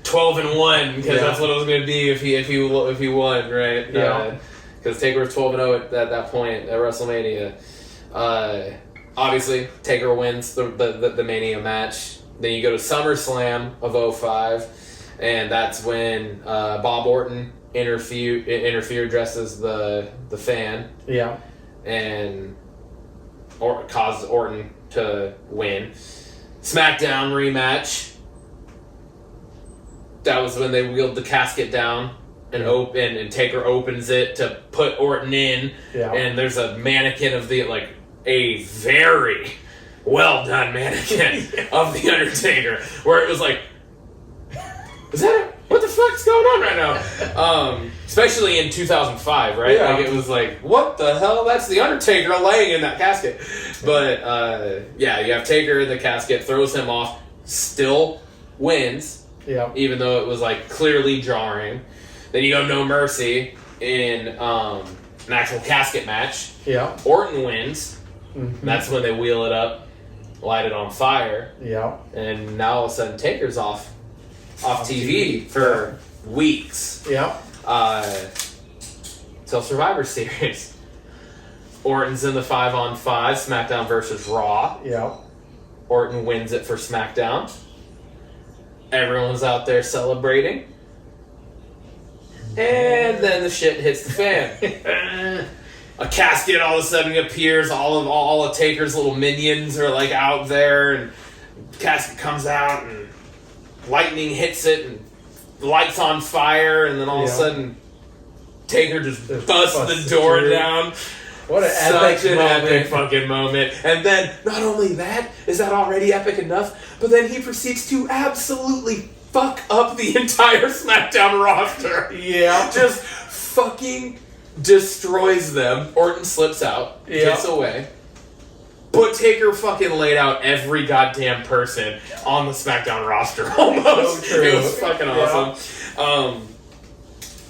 12-1 because that's what it was gonna be if he won, right? Yeah. Because Taker was 12-0 at that point at WrestleMania. Obviously, Taker wins the Mania match. Then you go to SummerSlam of 2005, and that's when Bob Orton interfered dressed as the fan. Yeah. And caused Orton to win. SmackDown rematch. That was when they wheeled the casket down and Taker opens it to put Orton in. Yeah. And there's a mannequin of a very well done mannequin of the Undertaker, where it was like, is that what the fuck's going on right now? Especially in 2005, right? Yeah. Like, it was like, what the hell? That's the Undertaker laying in that casket. But, yeah, you have Taker in the casket, throws him off, still wins, even though it was, like, clearly jarring. Then you go No Mercy in an actual casket match. Yeah. Orton wins. Mm-hmm. That's when they wheel it up, light it on fire. Yeah. And now all of a sudden Taker's off TV for weeks. Yeah. Till Survivor Series. Orton's in the 5-on-5, SmackDown versus Raw. Yeah. Orton wins it for SmackDown. Everyone's out there celebrating. And then the shit hits the fan. A casket all of a sudden appears. All of Taker's little minions are like out there, and the casket comes out, and lightning hits it, and the light's on fire, and then all of a sudden Taker just busts the door down. What an Such an moment. epic fucking moment. And then, not only that, is that already epic enough, but then he proceeds to absolutely fuck up the entire SmackDown roster. Yeah. Just fucking destroys them. Orton slips out, gets away. But Taker fucking laid out every goddamn person on the SmackDown roster almost. So true. It was fucking awesome.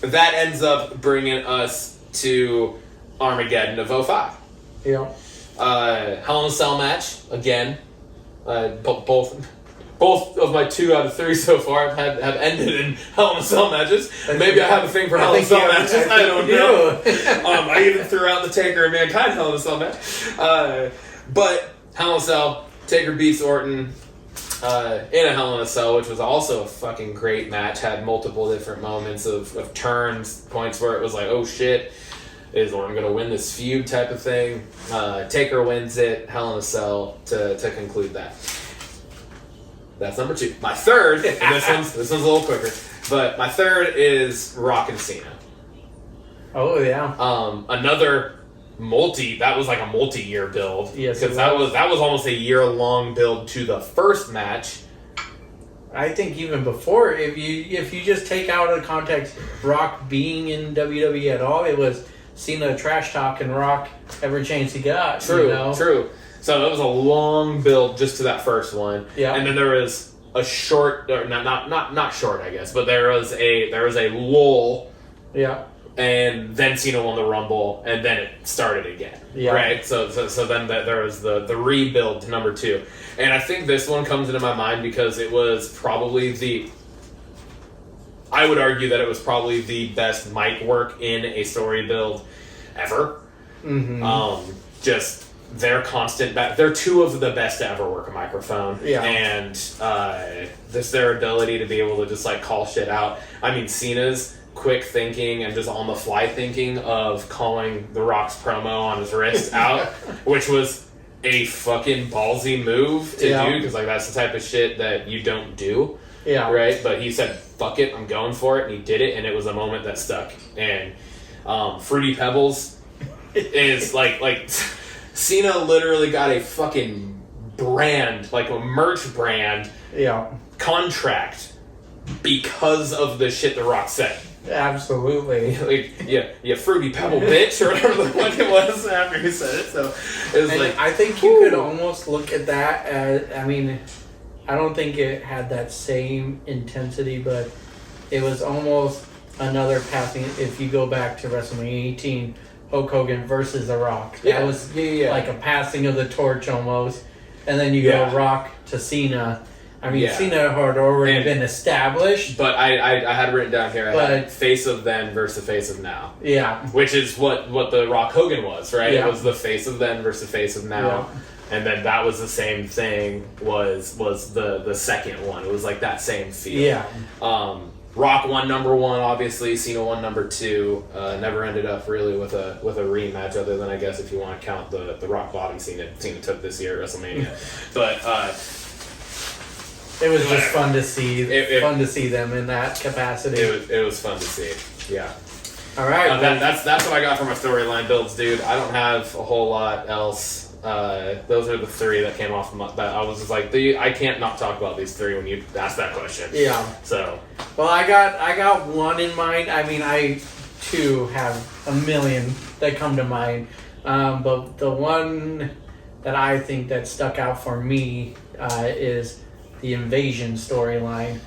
That ends up bringing us to Armageddon of 05. Yeah. Hell in a Cell match, again. Both of my 2 out of 3 so far have ended in Hell in a Cell matches. Maybe I have a thing for Hell in a Cell matches. I don't know. I even threw out the Taker and Mankind Hell in a Cell match. But Hell in a Cell, Taker beats Orton in a Hell in a Cell, which was also a fucking great match. Had multiple different moments of turns, points where it was like, oh shit, is Orton going to win this feud type of thing. Taker wins it, Hell in a Cell to conclude that. That's number 2. My third, and this one's a little quicker, but my third is Rock and Cena. Oh yeah. Another that was like a multi-year build. Yes, because that was almost a year-long build to the first match. I think even before, if you just take out of context Rock being in WWE at all, it was Cena trash talking Rock every chance he got. True, you know? True. So it was a long build just to that first one. Yeah. And then there was a short, or not short, I guess, but there was a lull. Yeah. And then Cena won the Rumble, and then it started again. Yeah. Right? So then there was the rebuild to number 2. And I think this one comes into my mind because it was probably I would argue that it was probably the best mic work in a story build ever. Mm-hmm. Just their constant they're 2 of the best to ever work a microphone. Yeah. And just their ability to be able to just like call shit out. I mean, Cena's quick thinking and just on the fly thinking of calling The Rock's promo on his wrist out, which was a fucking ballsy move to do, because like that's the type of shit that you don't do. Yeah. Right? But he said, fuck it, I'm going for it, and he did it, and it was a moment that stuck. And Fruity Pebbles is like Cena literally got a fucking brand, like a merch brand contract because of the shit The Rock said. Absolutely. Like, yeah, Fruity Pebble bitch, or whatever the fuck it was after he said it. So it was like, I think you could almost look at that as, I mean, I don't think it had that same intensity, but it was almost another passing. If you go back to WrestleMania 18, Hulk Hogan versus The Rock, that was like a passing of the torch almost. And then you go Rock to Cena. I mean, Cena had already been established. But I had written down here, I had face of then versus face of now. Yeah. Which is what the Rock Hogan was, right? Yeah. It was the face of then versus face of now. Yeah. And then that was the same thing, was the second one. It was like that same feel. Yeah. Rock won number 1, obviously. Cena won number 2. Never ended up really with a rematch, other than I guess if you want to count the Rock Bottom Cena took this year at WrestleMania. But it was just fun to see. Fun to see them in that capacity. It was fun to see. Yeah. All right. That's what I got for my storyline builds, dude. I don't have a whole lot else those are the three that came off that I was just like, I can't not talk about these three when you ask that question. Yeah. So. Well, I got one in mind. I mean, I too have a million that come to mind, but the one that I think that stuck out for me is the invasion storyline.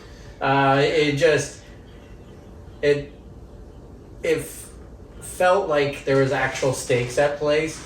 It felt like there was actual stakes at place.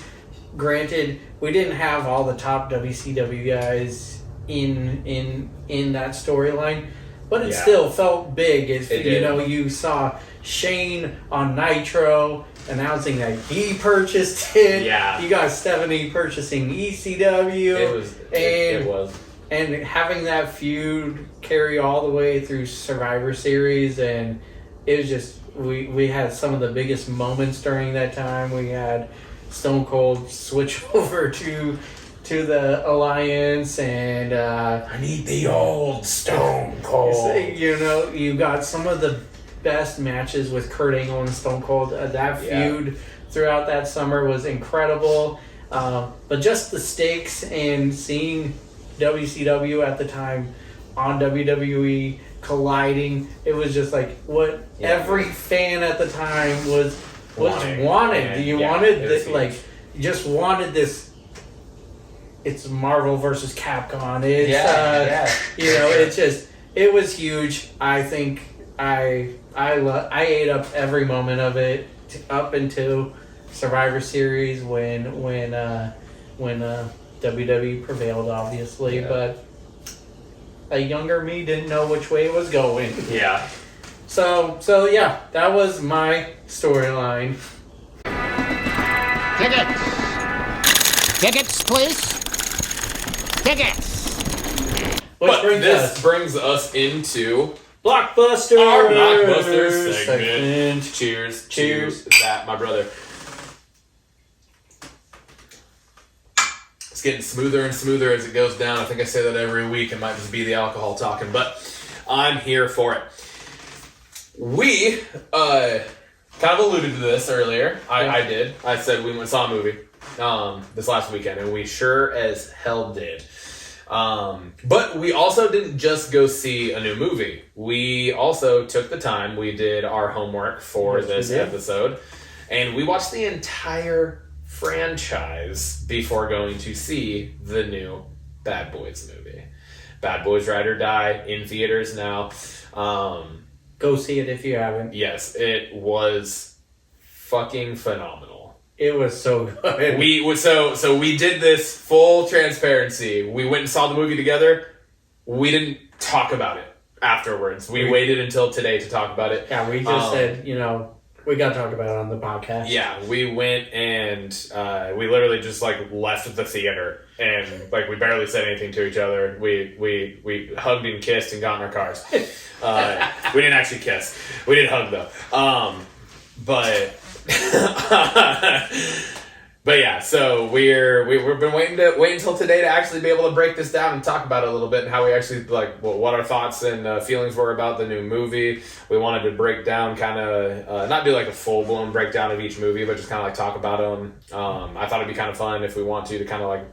Granted, we didn't have all the top WCW guys in that storyline, but it still felt big. You saw Shane on Nitro announcing that he purchased it. Yeah. You got Stephanie purchasing ECW. It was. And having that feud carry all the way through Survivor Series, and it was just, we had some of the biggest moments during that time. We had Stone Cold switch over to the Alliance, and I need the old Stone Cold. You got some of the best matches with Kurt Angle and Stone Cold. That feud throughout that summer was incredible. But just the stakes and seeing WCW at the time on WWE colliding, it was just like what every fan at the time was wanted. You just wanted this. It's Marvel versus Capcom. It was huge. I think I ate up every moment of it up until Survivor Series when WWE prevailed, obviously, but a younger me didn't know which way it was going. Yeah. So yeah, that was my storyline. Tickets, please. Tickets. This brings us into Blockbusters. Our Blockbusters segment. Cheers. Cheers. That, my brother. It's getting smoother and smoother as it goes down. I think I say that every week. It might just be the alcohol talking, but I'm here for it. We kind of alluded to this earlier. I did. I said we went and saw a movie this last weekend, and we sure as hell did. But we also didn't just go see a new movie. We also took the time. We did our homework for this episode, and we watched the entire franchise before going to see the new Bad Boys movie. Bad Boys Ride or Die in theaters now. Go see it if you haven't. Yes, it was fucking phenomenal. It was so good. So we did this full transparency. We went and saw the movie together. We didn't talk about it afterwards. We waited until today to talk about it. Yeah, we just said, we got to talk about it on the podcast. Yeah, we went and we literally just left the theater and we barely said anything to each other. We hugged and kissed and got in our cars. We didn't actually kiss. We did hug though. But yeah, so we've been waiting until today to actually be able to break this down and talk about it a little bit and how we actually what our thoughts and feelings were about the new movie. We wanted to break down not do a full blown breakdown of each movie, but just kind of talk about them. I thought it'd be kind of fun if we want to kind of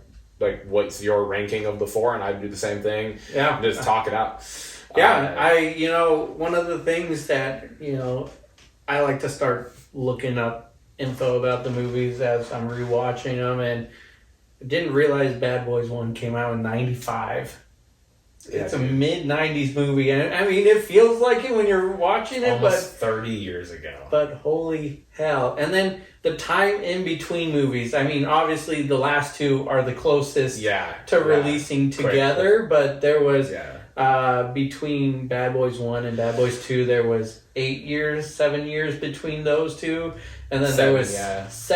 what's your ranking of the four, and I'd do the same thing. Yeah, just talk it out. Yeah, one of the things that I like to start looking up info about the movies as I'm rewatching them, and I didn't realize Bad Boys 1 came out in 95. Yeah, it's a mid-90s movie, and I mean, it feels like it when you're watching it, almost 30 years ago. But holy hell. And then the time in between movies, I mean, obviously the last two are the closest to releasing together, but there was, between Bad Boys 1 and Bad Boys 2, there was 7 years between those two. And then there was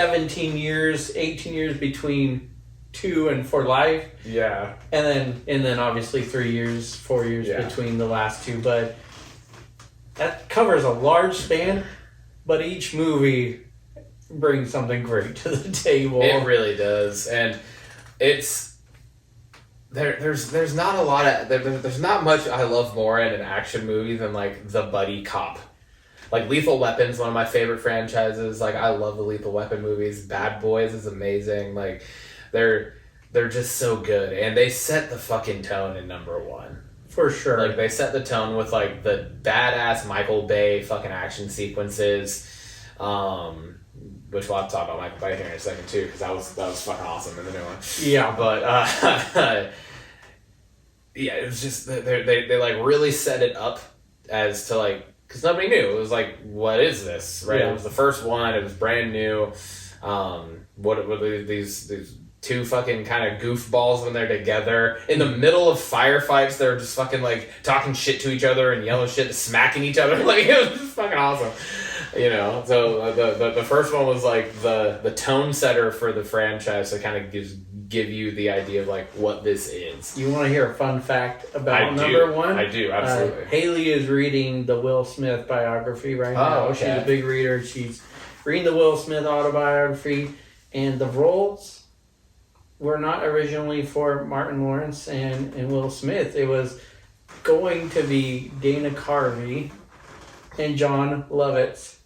18 years between 2 and For Life. Yeah. And then obviously 4 years between the last two. But that covers a large span, but each movie brings something great to the table. It really does. And it's there's not a lot of there's not much I love more in an action movie than the buddy cop. Lethal Weapon's one of my favorite franchises. I love the Lethal Weapon movies. Bad Boys is amazing. they're just so good, and they set the fucking tone in number 1. For sure. Like, they set the tone with, like, the badass Michael Bay fucking action sequences, which we'll have to talk about Michael Bay here in a second, too, because that was fucking awesome in the new one. Yeah. But, yeah, it was just, they like, really set it up as to, like, because nobody knew. It was like, what is this, right? Yeah. It was the first one. It was brand new. What are these two fucking kind of goofballs when they're together in the middle of firefights? They're just fucking like talking shit to each other and yelling shit, smacking each other. Like, it was just fucking awesome, you know. So the first one was like the tone setter for the franchise. So it kind of give you the idea of like what this is. You want to hear a fun fact about number 1? I do, absolutely. Haley is reading the Will Smith biography right now. Okay. She's a big reader. She's reading the Will Smith autobiography, and the roles were not originally for Martin Lawrence and Will Smith. It was going to be Dana Carvey and John Lovitz.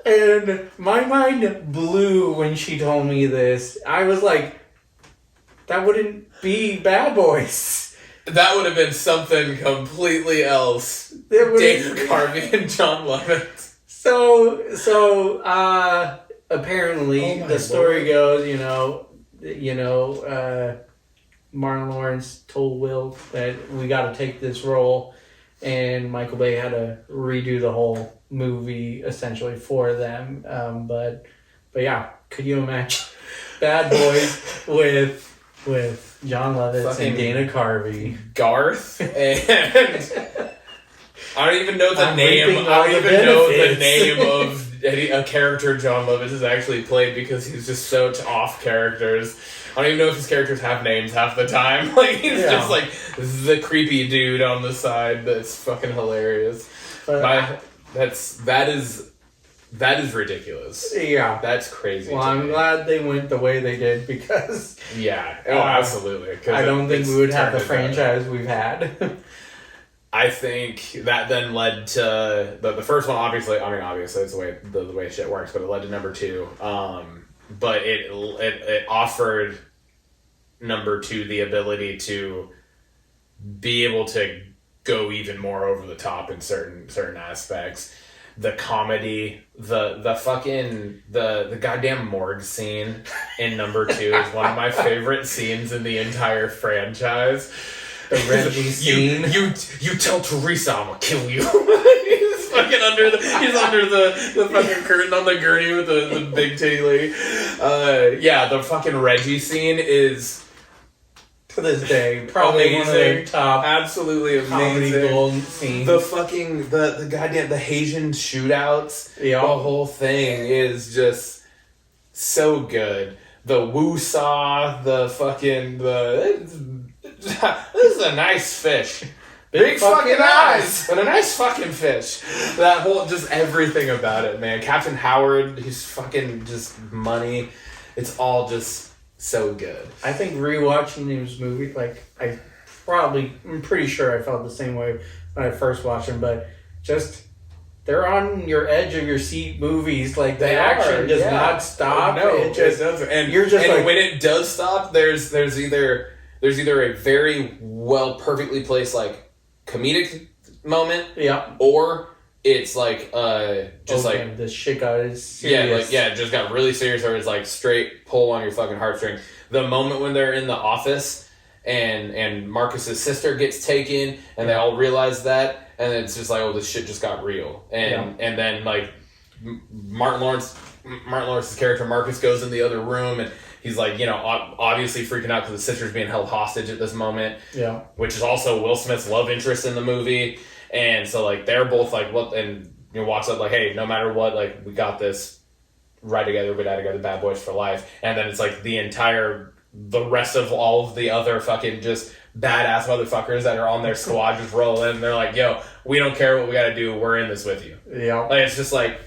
And my mind blew when she told me this. I was like, that wouldn't be Bad Boys. That would have been something completely else. Dana Carvey and John Lovitz. So, apparently, the story goes, Martin Lawrence told Will that we got to take this role, and Michael Bay had to redo the whole movie essentially for them. But yeah, could you imagine Bad Boys with John Lovitz fucking and Dana Carvey, Garth, and I don't even know the name. reaping I all don't the even know the benefits. name of a character John Lovitz has actually played because he's just so off characters. I don't even know if his characters have names half the time. Like, he's just like the creepy dude on the side that's fucking hilarious. But, that is ridiculous. yeah. That's crazy. Well, to I'm me. glad they went the way they did because Yeah. Oh, absolutely. 'Cause I don't think we would have the turned into- franchise we've had. I think that then led to the first one. Obviously it's the way shit works, but it led to number 2. But it offered number 2 the ability to be able to go even more over the top in certain aspects. The comedy, the fucking the goddamn morgue scene in number 2 is one of my favorite scenes in the entire franchise. The Reggie scene. You tell Teresa I'm gonna kill you. He's fucking under the fucking curtain on the gurney with the big titty lady. Yeah, the fucking Reggie scene is To this day, probably one of their top absolutely comedy amazing. golden scenes. The fucking the goddamn the Haitian shootouts. Yeah. The whole thing is just so good. The woo-saw, the fucking this is a nice fish. Big fucking eyes and a nice fucking fish. That whole, just everything about it, man. Captain Howard, he's fucking just money. It's all just so good. I think rewatching these movies, like, I'm pretty sure I felt the same way when I first watched them, but just, they're on your edge of your seat movies. Like, the action does not stop. No, it just doesn't. And you're just like, when it does stop, there's either a very well, perfectly placed, like, comedic moment, yeah, or it's like just okay, like this shit got is serious. it just got really serious, or it's like straight pull on your fucking heartstring. The moment when they're in the office and Marcus's sister gets taken and they all realize that, and it's just like, oh, this shit just got real. And then like Martin Lawrence's character Marcus goes in the other room and he's like, obviously freaking out because the sister's being held hostage at this moment. Yeah. Which is also Will Smith's love interest in the movie. And so, like, they're both like, what? And walks up like, hey, no matter what, like, we got this. Ride together, we die together, bad boys for life. And then it's like the rest of all of the other fucking just badass motherfuckers that are on their squad just roll in. And they're like, yo, we don't care what we got to do. We're in this with you. Yeah. Like, it's just like,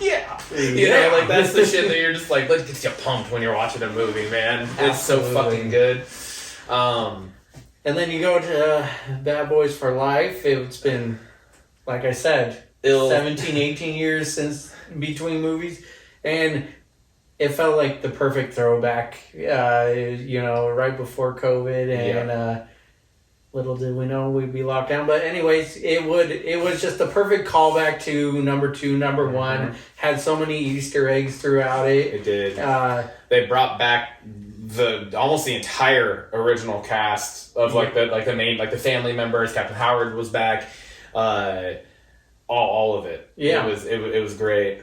yeah. Like, that's the shit that you're just like, let's get you pumped when you're watching a movie, man. It's so fucking good. And then you go to Bad Boys for Life. It's been, like I said, 17, 18 years since between movies. And it felt like the perfect throwback, right before COVID, and little did we know we'd be locked down. But anyways, it was just the perfect callback to number 2, number 1. Had so many Easter eggs throughout it. It did. They brought back almost the entire original cast of the main, like the family members. Captain Howard was back. All of it. Yeah. It was great.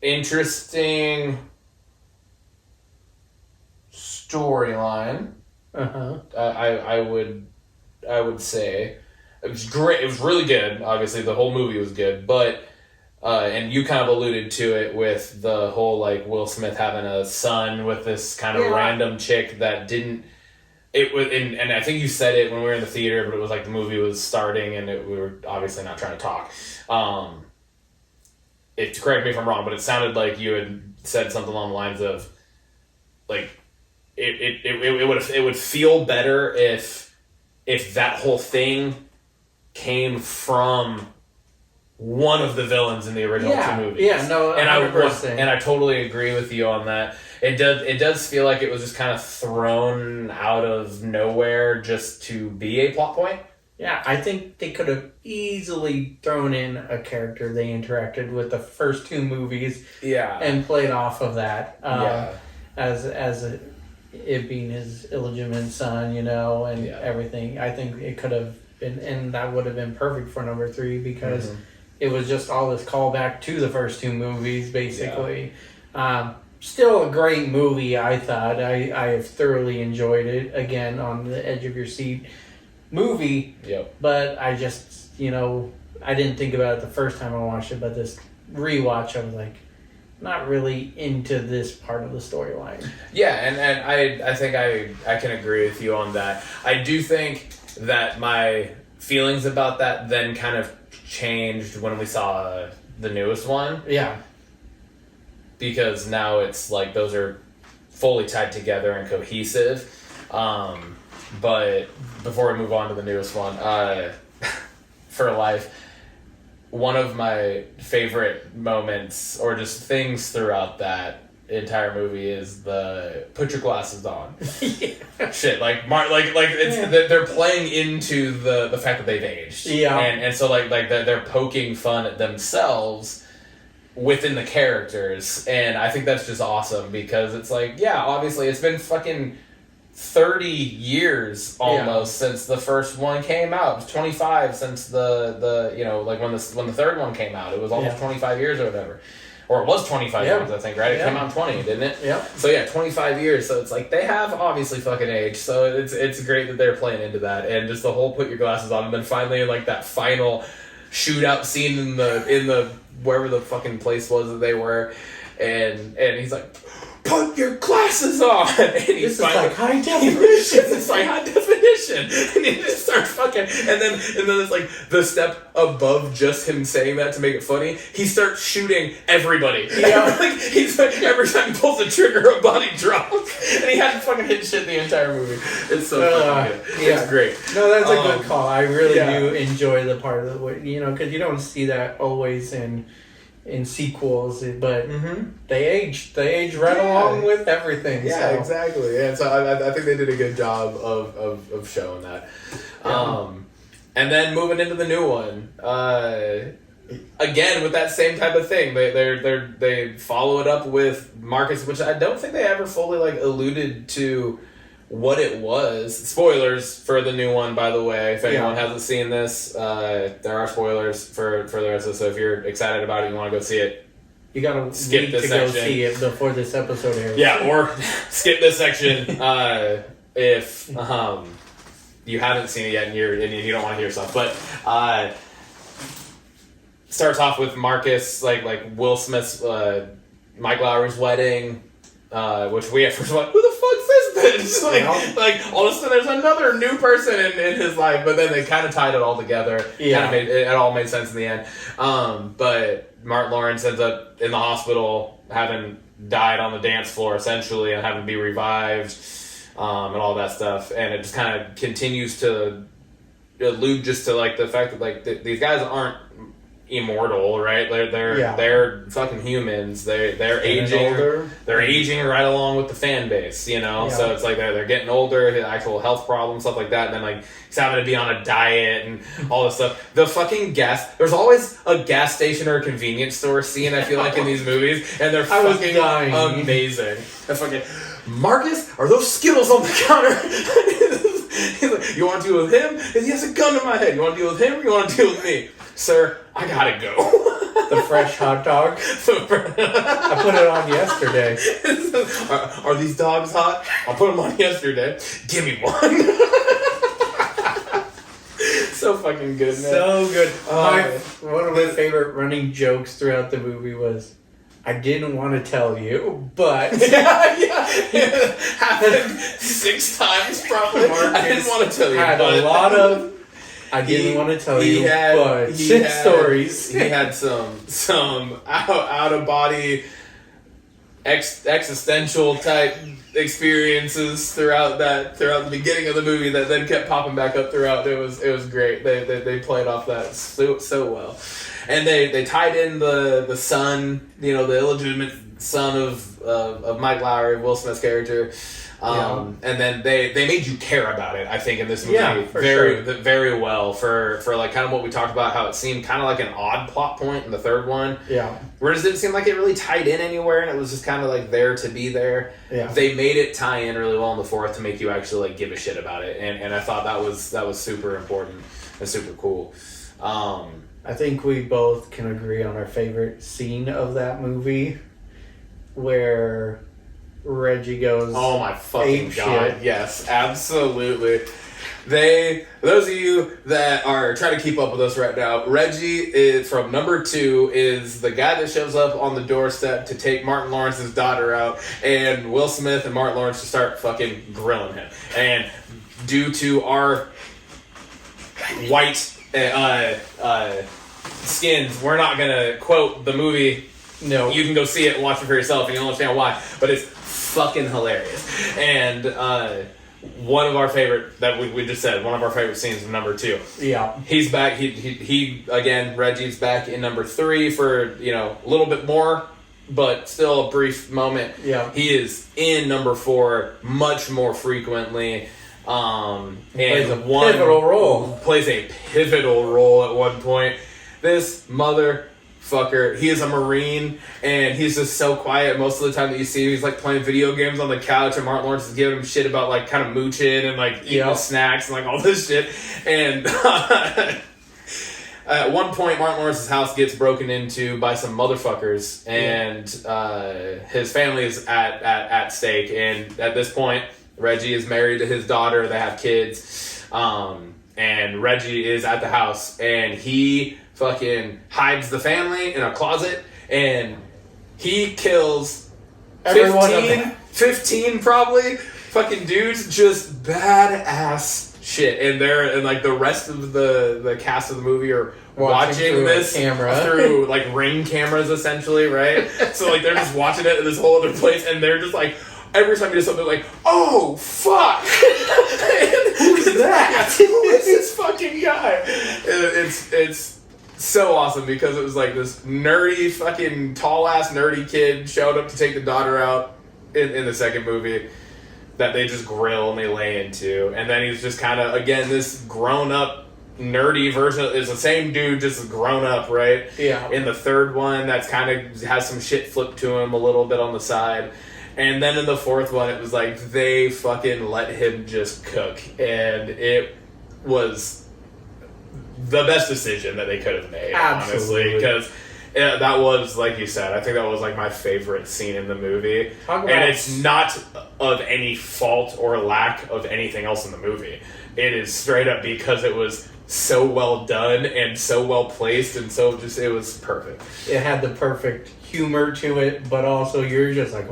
Interesting storyline. I would say it was great. It was really good. Obviously, the whole movie was good, but and you kind of alluded to it with the whole like Will Smith having a son with this kind of random chick that didn't. It was, and I think you said it when we were in the theater, but it was like the movie was starting and we were obviously not trying to talk. Correct me if I'm wrong, but it sounded like you had said something along the lines of like. It would feel better if that whole thing came from one of the villains in the original 2 movies. Yeah, no, 100%. And I totally agree with you on that. It does feel like it was just kind of thrown out of nowhere just to be a plot point. Yeah, I think they could have easily thrown in a character they interacted with the first 2 movies. Yeah, and played off of that. It being his illegitimate son, and everything. I think it could have been, and that would have been perfect for number 3 because it was just all this callback to the first 2 movies, basically. Yeah. Still a great movie, I thought. I have thoroughly enjoyed it. Again, on the edge of your seat movie. Yep. But I just, I didn't think about it the first time I watched it, but this rewatch, I was like, not really into this part of the storyline. Yeah, and I think I can agree with you on that. I do think that my feelings about that then kind of changed when we saw the newest one. Yeah. Because now it's like those are fully tied together and cohesive. But before we move on to the newest one, For Life, one of my favorite moments or just things throughout that entire movie is the put your glasses on. Shit, they're playing into the fact that they've aged. Yeah. And so they're poking fun at themselves within the characters, and I think that's just awesome because it's like, yeah, obviously it's been fucking 30 years almost since the first one came out. It was 25 since the when the third one came out. It was almost 25 years or whatever. Or it was 25 years, I think, right? It came out in 20, didn't it? Yeah. So 25 years. So it's like they have obviously fucking aged. So it's great that they're playing into that. And just the whole put your glasses on, and then finally like that final shootout scene in the wherever the fucking place was that they were, and he's like, put your glasses on. And this is like high definition. It's like high definition. And he just starts fucking, and then it's like the step above just him saying that to make it funny. He starts shooting everybody. Yeah. He's like, every time he pulls the trigger, a body drops, and he hadn't fucking hit shit the entire movie. It's so fucking good. Yeah. It's great. No, that's a good call. I really do enjoy the part of the, because you don't see that always in sequels, but they age right along with everything. Yeah, so. exactly. Yeah, so I think they did a good job of showing that. And then moving into the new one, again with that same type of thing, they follow it up with Marcus, which I don't think they ever fully alluded to what it was. Spoilers for the new one, by the way. If anyone hasn't seen this, there are spoilers for the rest of this. So if you're excited about it, you want to go see it, you gotta skip this section. Go see it before this episode airs. Yeah, or skip this section if you haven't seen it yet and you don't want to hear stuff. But starts off with Marcus, like Will Smith's Mike Lowry's wedding, which we at first went, who the fuck's this bitch? Like all of a sudden there's another new person in his life, but then they kind of tied it all together. Yeah, it all made sense in the end. But Martin Lawrence ends up in the hospital, having died on the dance floor essentially, and having to be revived, and all that stuff. And it just kind of continues to allude just to the fact that these guys aren't immortal, right? They're fucking humans. They're aging older. They're aging right along with the fan base, you know. Yeah. So it's like they're getting older, the actual health problems, stuff like that, and then like he's having to be on a diet and all this stuff. The fucking there's always a gas station or a convenience store scene, I feel like, in these movies, and they're fucking amazing. They're fucking, Marcus, are those Skittles on the counter? He's like, you want to deal with him? And he has a gun to my head. You want to deal with him or you want to deal with me? Sir, I gotta go. The fresh hot dog. I put it on yesterday. Are these dogs hot? I'll put them on yesterday. Give me one. So fucking good, man. So good. One of my favorite running jokes throughout the movie was, I didn't want to tell you, but... yeah. Happened 6 times probably. I didn't want to tell you, had but... a lot of... I didn't want to tell you, but stories. He had some out of body existential type experiences throughout the beginning of the movie that then kept popping back up throughout. It was great. They played off that so well, and they tied in the son, you know, the illegitimate son of Mike Lowry, Will Smith's character. And then they made you care about it, I think, in this movie very well for like kind of what we talked about, how it seemed kind of like an odd plot point in the third one. Yeah. Whereas it didn't seem like it really tied in anywhere, and it was just kind of like there to be there. Yeah. They made it tie in really well in the fourth to make you actually like give a shit about it, and I thought that was super important and super cool. I think we both can agree on our favorite scene of that movie, where Reggie goes, oh my fucking ape god, shit. yes, absolutely. Those of you that are trying to keep up with us right now, Reggie is from number 2, is the guy that shows up on the doorstep to take Martin Lawrence's daughter out, and Will Smith and Martin Lawrence just start fucking grilling him. And due to our white skins, we're not gonna quote the movie. No. You can go see it and watch it for yourself, and you'll understand why. But it's fucking hilarious. And one of our favorite, that we just said, one of our favorite scenes of number 2. Yeah. He's back. He again, Reggie's back in number 3 for, you know, a little bit more, but still a brief moment. Yeah. He is in number 4 much more frequently. And plays a pivotal role. Plays a pivotal role at one point. This motherfucker, he is a Marine, and he's just so quiet most of the time that you see him. He's like playing video games on the couch, and Martin Lawrence is giving him shit about like kind of mooching and like eating his snacks and like all this shit. And at one point, Martin Lawrence's house gets broken into by some motherfuckers, and his family is at stake. And at this point, Reggie is married to his daughter. They have kids. And Reggie is at the house, and he fucking hides the family in a closet, and he kills 15 probably fucking dudes, just badass shit. And like the rest of the cast of the movie are watching this through like Ring cameras, essentially, right? So like they're just watching it in this whole other place, and they're just like, every time he does something, like, oh, fuck! Who's that? Who is this fucking guy? It's so awesome, because it was like this nerdy, fucking tall-ass nerdy kid showed up to take the daughter out in the second movie that they just grill and they lay into. And then he's just kind of, again, this grown-up, nerdy version. It's the same dude, just grown up, right? Yeah. In the third one, that's kind of has some shit flipped to him a little bit on the side. And then in the fourth one, it was like they fucking let him just cook. And it was the best decision that they could have made, honestly. Because that was, like you said, I think that was like my favorite scene in the movie. And it's not of any fault or lack of anything else in the movie. It is straight up because it was so well done and so well placed, and so just, it was perfect. It had the perfect humor to it, but also you're just like,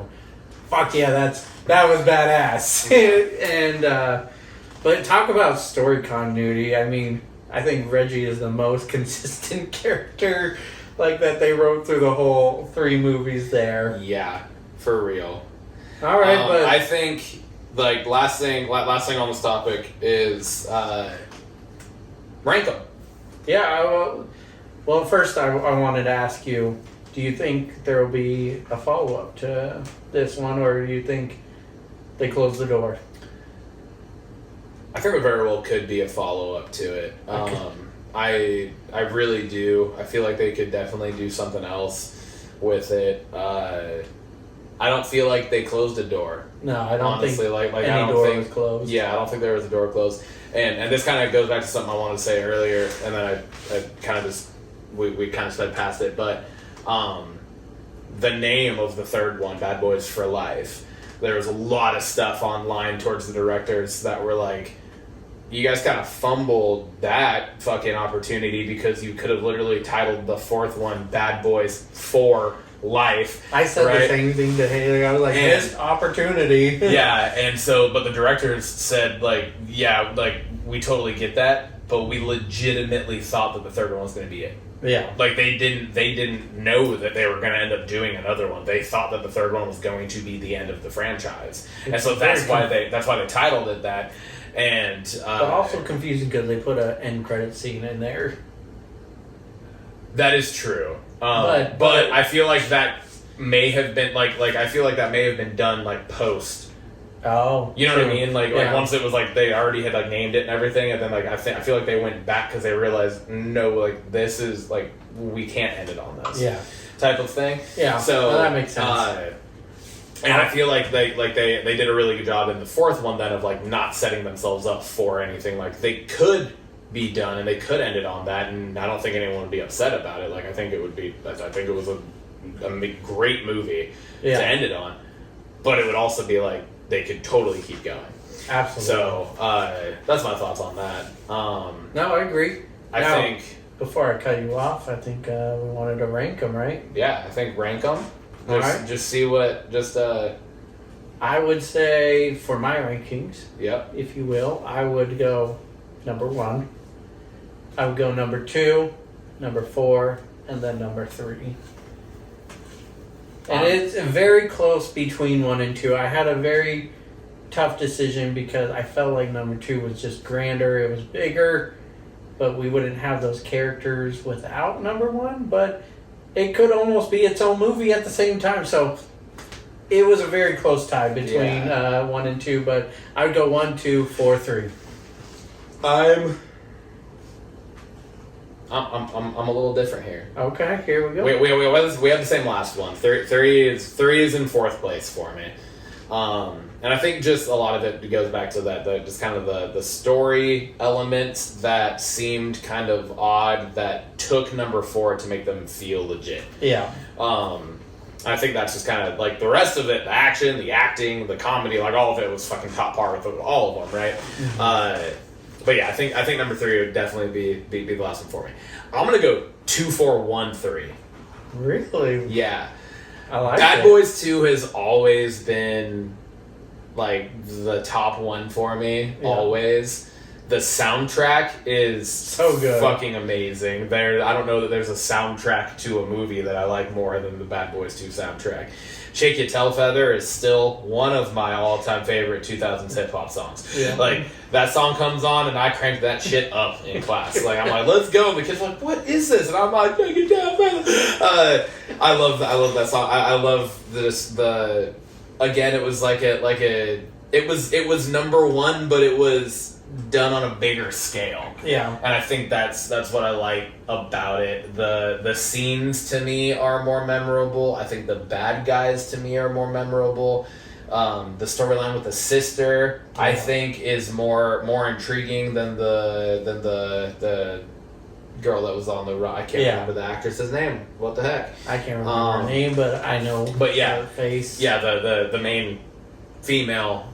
fuck yeah, that was badass. And but talk about story continuity. I mean, I think Reggie is the most consistent character like that they wrote through the whole 3 movies there. Yeah, for real. All right, but I think like last thing on this topic is rank them. Yeah, Well, first I wanted to ask you, do you think there will be a follow-up to this one, or do you think they close the door? I think it very well could be a follow-up to it. Okay. I really do. I feel like they could definitely do something else with it. I don't feel like they closed a door. No, I don't honestly, think like any I don't door think was closed. Yeah, I don't think there was a door closed. And this kind of goes back to something I wanted to say earlier, and then I kind of just we kind of sped past it. But the name of the third one, Bad Boys for Life, there was a lot of stuff online towards the directors that were like, you guys kind of fumbled that fucking opportunity because you could have literally titled the fourth one Bad Boys for Life. I said right? the same thing to Haley. I was like, missed opportunity. Yeah, and so, but the directors said, like, yeah, like, we totally get that, but we legitimately thought that the third one was going to be it. Yeah. Like, they didn't know that they were going to end up doing another one. They thought that the third one was going to be the end of the franchise. And so that's why they titled it that. And but also confusing because they put an end credit scene in there. That is true. But I feel like that may have been like I feel like that may have been done like post. Oh, you know what I mean? Like once it was like they already had like named it and everything, and then like I feel like they went back because they realized no, like this is like we can't end it on this type of thing. Yeah, so well, that makes sense. And I feel like they did a really good job in the fourth one then of like not setting themselves up for anything. Like they could be done and they could end it on that, and I don't think anyone would be upset about it. Like I think it was a great movie to end it on, but it would also be like they could totally keep going. Absolutely. So that's my thoughts on that. No, I agree. I think before I cut you off, I think we wanted to rank them, right? Yeah, I think rank them. All right. Just see what I would say for my rankings, yep, if you will, I would go number 1. I would go number 2, number 4, and then number 3. And it's very close between 1 and 2. I had a very tough decision because I felt like number 2 was just grander. It was bigger, but we wouldn't have those characters without number 1. But it could almost be its own movie at the same time. So it was a very close tie between 1 and 2. But I would go 1, 2, 4, 3. I'm a little different here. Okay, here we go. We have the same last one. Three is in fourth place for me, and I think just a lot of it goes back to that just kind of the story elements that seemed kind of odd that took number 4 to make them feel legit. Yeah. I think that's just kind of like the rest of it, the action, the acting, the comedy, like all of it was fucking top par with all of them, right? Mm-hmm. But yeah, I think number 3 would definitely be the last one for me. I'm gonna go 2, 4, 1, 3. Really? Yeah. I like Bad Boys 2 has always been like the top one for me. Yeah. Always. The soundtrack is so good, fucking amazing. I don't know that there's a soundtrack to a movie that I like more than the Bad Boys 2 soundtrack. Shake Your Tail Feather is still one of my all-time favorite 2000s hip-hop songs. Yeah. Like, that song comes on and I cranked that shit up in class. Like, I'm like, let's go. And the kids are like, what is this? And I'm like, Shake Your Tail Feather. I love that song. I love this, again, it was it was number 1, but it was done on a bigger scale. Yeah. And I think that's what I like about it. The scenes to me are more memorable. I think the bad guys to me are more memorable. The storyline with the sister, I think, is more intriguing than the girl that was on the I can't remember the actress's name. What the heck? I can't remember her name, but I know her face. Yeah, the main female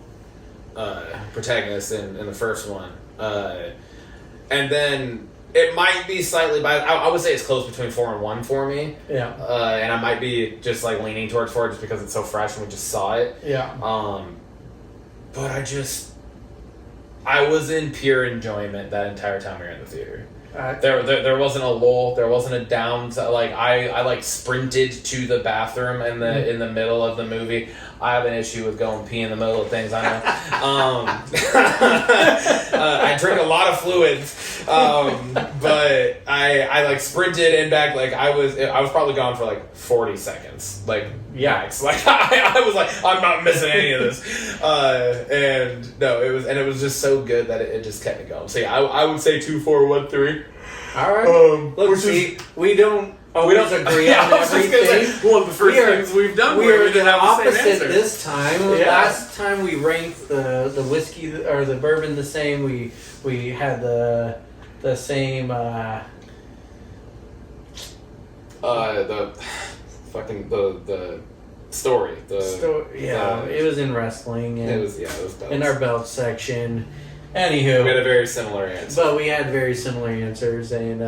protagonist in the first one, and then it might be slightly biased. I would say it's close between 4 and 1 for me. Yeah, and I might be just like leaning towards 4 just because it's so fresh and we just saw it. Yeah. But I was in pure enjoyment that entire time we were in the theater. There wasn't a lull. There wasn't a down. Like I sprinted to the bathroom in the middle of the movie. I have an issue with going pee in the middle of things. I know. I drink a lot of fluids, But I like sprinted and back. Like I was probably gone for like 40 seconds. Like yikes! Like I was like, I'm not missing any of this. And no, it was just so good that it just kept me going. So yeah, I would say 2, 4, 1, 3. All right. Look, see, we don't always agree on everything. One of the first things we've done. We are didn't the have the same opposite answer. this time. Yeah. Last time we ranked the whiskey or the bourbon the same. We had the same. The fucking the story. It was in wrestling. And it was belts. in our belt section. We Anywho, had a very similar answer. but we had very similar answers, and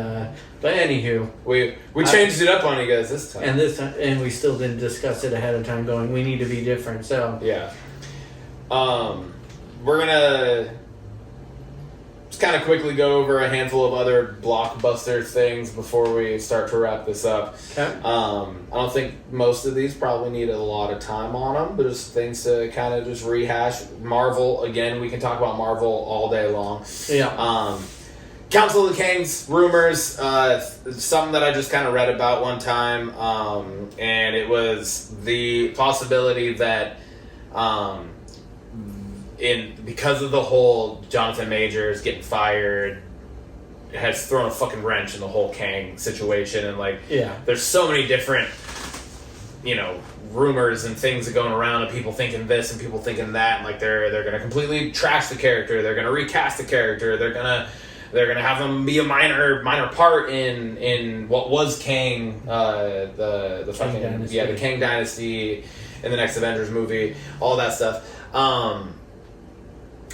but anywho, We changed it up on you guys this time. and this time, and we still didn't discuss it ahead of time. Going, we need to be different. So Yeah. We're gonna just kind of quickly go over a handful of other blockbuster things before we start to wrap this up. okay. I don't think most of these probably need a lot of time on them, but just things to kind of just rehash. Marvel, again, we can talk about Marvel all day long. Yeah. Council of the Kings, rumors, something that I just kind of read about one time, and it was the possibility that because of the whole Jonathan Majors getting fired has thrown a fucking wrench in the whole Kang situation, and like there's so many different rumors and things that going around, and people thinking this and people thinking that, and like they're gonna completely trash the character, they're gonna recast the character, they're gonna have him be a minor part in what was Kang, the fucking Dynasty. the Kang Dynasty in the next Avengers movie, all that stuff.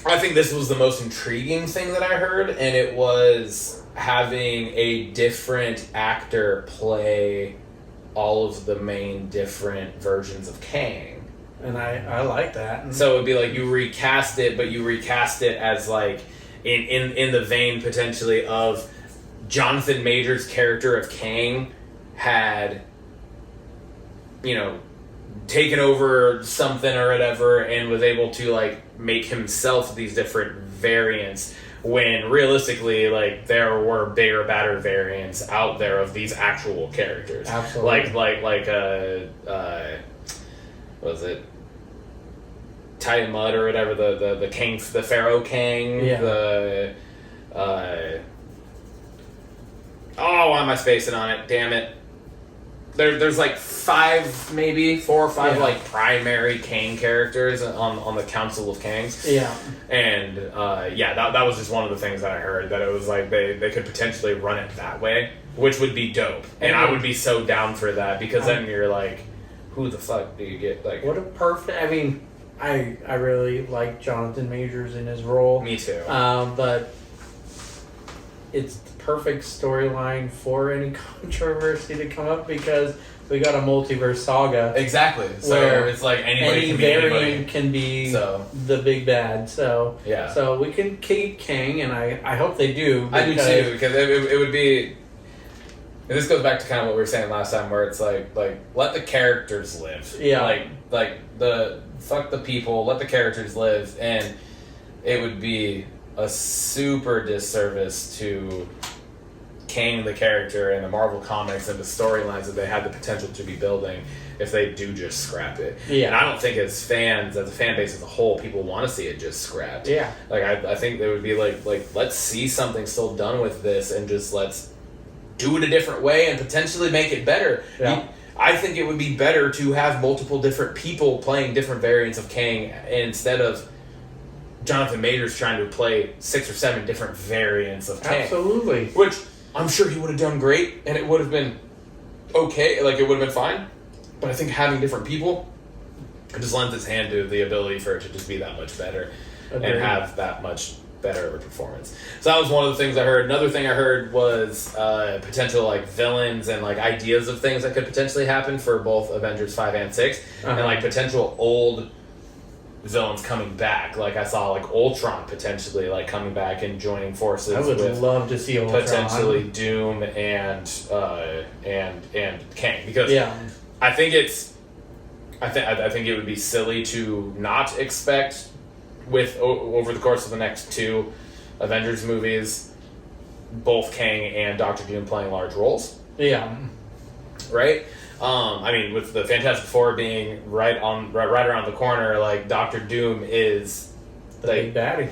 I think this was the most intriguing thing that I heard, and it was having a different actor play all of the main different versions of Kang. And I like that. And So it would be like you recast it, but you recast it as like in the vein potentially of Jonathan Majors' character of Kang had, taken over something or whatever and was able to like make himself these different variants, when realistically like there were bigger, badder variants out there of these actual characters. Absolutely. Like what was it? Titan Mud or whatever, the King, the Pharaoh King, Yeah. why am I spacing on it? Damn it. There's like 5, maybe 4 or 5 like primary Kang characters on the Council of Kangs. Yeah. And that was just one of the things that I heard, that it was like they could potentially run it that way, which would be dope. And I would be so down for that, because then you're like, who the fuck do you get? Like, What a perfect. I mean, I really like Jonathan Majors in his role. Me too. But it's the perfect storyline for any controversy to come up, because we got a multiverse saga. Exactly. So where it's like anybody any can be variant anybody. can be So. the big bad. So Yeah. So we can keep Kang, and I hope they do. I do too, because it would be. And this goes back to kind of what we were saying last time, where it's like let the characters live. Yeah. Like the fuck the people, let the characters live, and it would be a super disservice to Kang the character and the Marvel comics and the storylines that they had the potential to be building if they do just scrap it. Yeah. And I don't think as fans, as a fan base as a whole, people want to see it just scrapped. Yeah. Like I think they would be like let's see something still done with this, and just let's do it a different way and potentially make it better. Yeah. I think it would be better to have multiple different people playing different variants of Kang, instead of Jonathan Majors trying to play 6 or 7 different variants of Kang. Absolutely. Which I'm sure he would have done great, and it would have been okay, like it would have been fine. But I think having different people, it just lends its hand to the ability for it to just be that much better. Agreed. And have that much better of a performance. So that was one of the things I heard. Another thing I heard was potential like villains and like ideas of things that could potentially happen for both Avengers 5 and 6, and like potential old villains coming back. Like I saw like Ultron potentially like coming back and joining forces. I would with love to see Ultron. potentially Doom and Kang, because I think I think it would be silly to not expect, with over the course of the next 2 Avengers movies, both Kang and Doctor Doom playing large roles. Yeah. Right? I mean, with the Fantastic Four being right around the corner, like Doctor Doom is The like big baddie.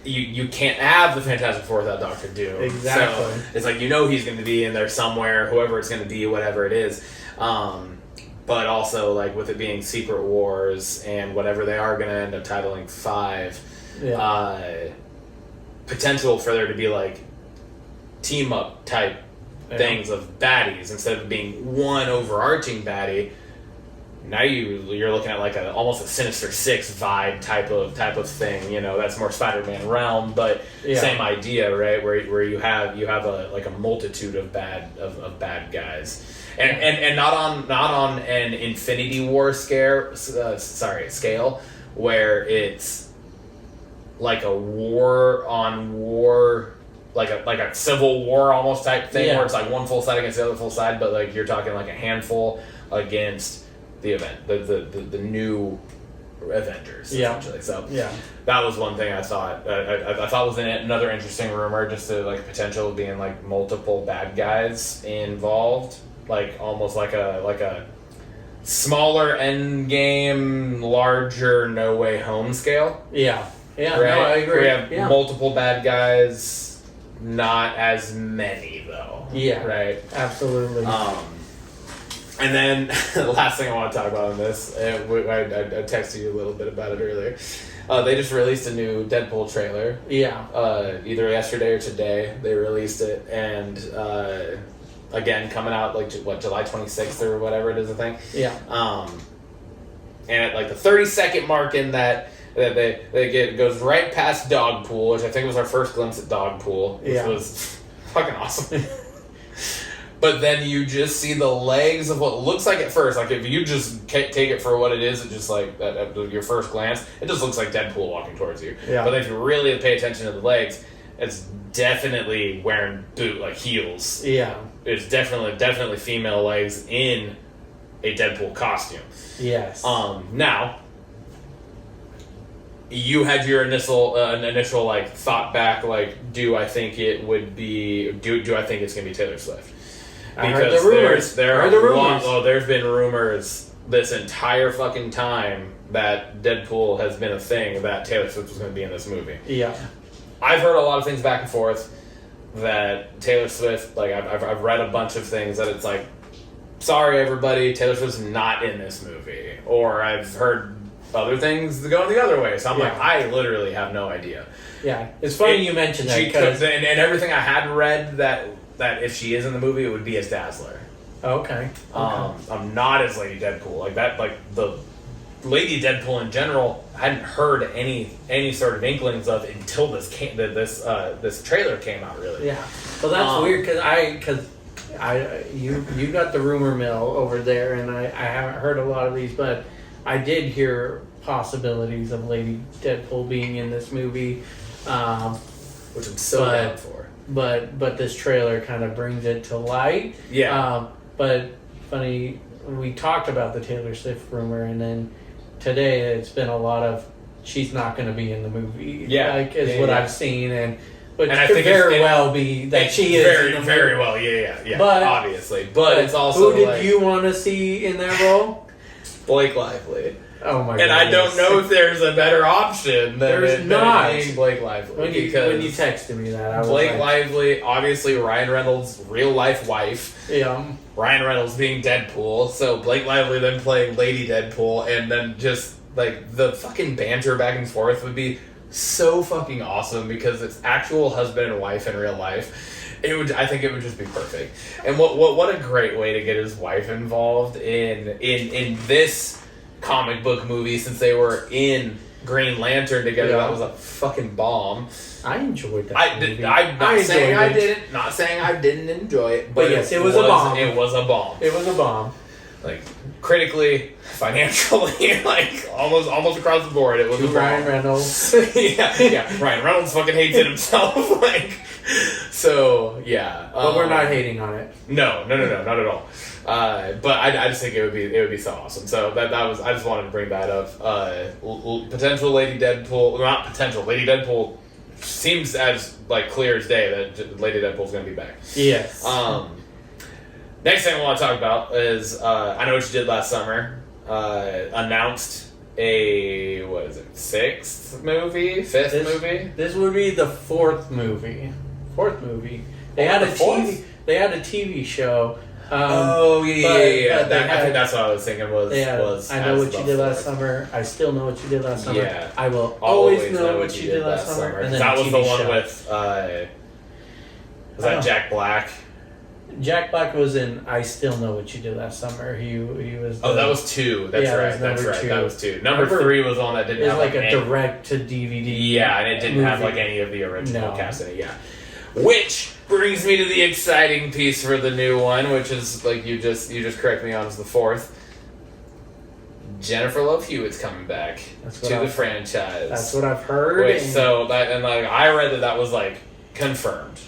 you can't have the Fantastic Four without Doctor Doom. Exactly. So it's like he's going to be in there somewhere, whoever it's going to be, whatever it is. But also like with it being Secret Wars and whatever they are going to end up titling 5, potential for there to be like team up type things of baddies instead of being one overarching baddie. Now you're looking at like almost a Sinister Six vibe type of thing. That's more Spider-Man realm, but same idea, right? Where you have a multitude of bad guys, and not on an Infinity War scale where it's like a war on war. Like a civil war almost type thing where it's like one full side against the other full side, but like you're talking like a handful against the new Avengers, essentially. So that was one thing I thought I thought was another interesting rumor, just the like potential of being like multiple bad guys involved, like almost like a smaller Endgame, larger No Way Home scale. Yeah, right? No, I agree. We have multiple bad guys. Not as many though. Yeah. Right. Absolutely. And then the last thing I want to talk about on this, I texted you a little bit about it earlier. They just released a new Deadpool trailer. Yeah. Either yesterday or today they released it, and again coming out like July 26th or whatever it is, I think. Yeah. And at like the 30-second mark in that goes right past Dogpool, which I think was our first glimpse at Dogpool, which was fucking awesome. But then you just see the legs of what looks like at first, like if you just take it for what it is, it just like at your first glance, it just looks like Deadpool walking towards you. Yeah. But if you really pay attention to the legs, it's definitely wearing heels. Yeah. It's definitely female legs in a Deadpool costume. Yes. Now, you had your initial like thought back, like, do I think it would be? Do I think it's gonna be Taylor Swift? I heard the rumors. There's been rumors this entire fucking time that Deadpool has been a thing, that Taylor Swift was going to be in this movie. Yeah. I've heard a lot of things back and forth that Taylor Swift, like I've read a bunch of things that it's like, sorry everybody, Taylor Swift's not in this movie. Or I've heard other things going the other way. So I'm like, I literally have no idea. Yeah. It's funny you mentioned that. Because and everything I had read that if she is in the movie, it would be as Dazzler. Okay. I'm not as Lady Deadpool. Like that, like the Lady Deadpool in general, I hadn't heard any sort of inklings of until this trailer came out. Really. Yeah. Well, that's weird because you got the rumor mill over there, and I haven't heard a lot of these, but I did hear possibilities of Lady Deadpool being in this movie, which I'm so down for. But this trailer kind of brings it to light. Yeah. But funny, we talked about the Taylor Swift rumor, and then today it's been a lot of she's not going to be in the movie. Yeah. I've seen, but and it could very well be that she is very, very well. Yeah. But obviously, but it's also who did you want to see in that role? Blake Lively. Oh my god! And I don't know if there's a better option than being Blake Lively. When you texted me that, I was Blake Lively, obviously Ryan Reynolds' real life wife. Yeah. Ryan Reynolds being Deadpool, so Blake Lively then playing Lady Deadpool, and then just like the fucking banter back and forth would be so fucking awesome because it's actual husband and wife in real life. I think it would just be perfect. And what a great way to get his wife involved in this comic book movie, since they were in Green Lantern together. That was a fucking bomb. I enjoyed that movie. I'm not saying I didn't. Not saying I didn't enjoy it, but yes, it was a bomb. It was a bomb. It was a bomb. Like critically, financially, like almost across the board, it was a bomb. Ryan Reynolds. yeah. Ryan Reynolds fucking hates it himself. Like, so yeah. But we're not hating on it. No, not at all. But I just think it would be so awesome. So that was, I just wanted to bring that up. Potential Lady Deadpool, not potential Lady Deadpool seems as like clear as day that Lady Deadpool's going to be back. Yes. Next thing I want to talk about is I Know What You Did Last Summer. Announced a fifth movie. This would be the fourth movie. They had a TV show. Yeah. I think that's what I was thinking was. I Know What You Did Last Summer. I Still Know What You Did Last Summer. Yeah. I Will Always Know What You Did Last Summer. And then that was the one show. with. Was that Jack Black? Jack Black was in I Still Know What You Did Last Summer. He was. That was 2. That's right. That's right. 2. That was 2. Number 3 was one that didn't have like a direct to DVD. Yeah, and it didn't have like any of the original cast in it. Yeah. Which brings me to the exciting piece for the new one, which is like you just correct me on, is the 4th. Jennifer Love Hewitt's coming back to the franchise. That's what I've heard. I read that was like confirmed.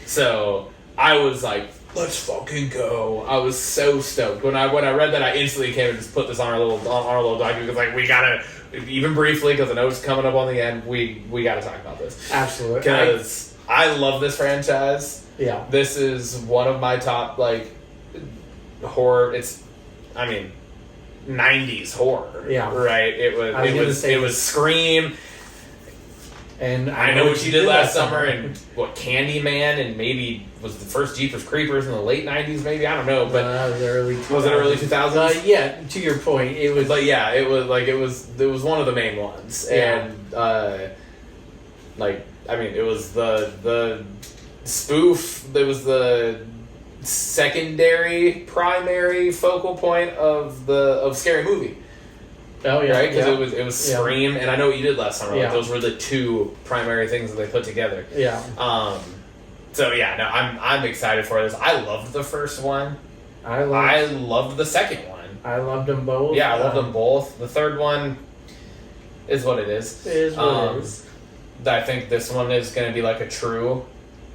So I was like, let's fucking go! I was so stoked when I read that. I instantly came and just put this on our little document because like we gotta, even briefly, because I know it's coming up on the end. We gotta talk about this. Absolutely, because I love this franchise. Yeah, this is one of my top like horror. 90s horror. Yeah, right. It was Scream. And I Know What You Did Last Summer, and Candyman, and maybe was the first Jeepers Creepers in the late 90s, maybe, I don't know, but was it early 2000s? Was it early 2000s? Yeah, to your point, it was. But yeah, it was one of the main ones, and it was the spoof. It was the primary focal point of Scary Movie. Oh yeah, right? Because it was Scream, and I Know What You Did Last Summer. Like, those were the 2 primary things that they put together. Yeah. So yeah, no, I'm excited for this. I loved the first one. I loved the second one. I loved them both. Yeah, I loved them both. The third one is what it is. It is what it is. I think this one is going to be like a true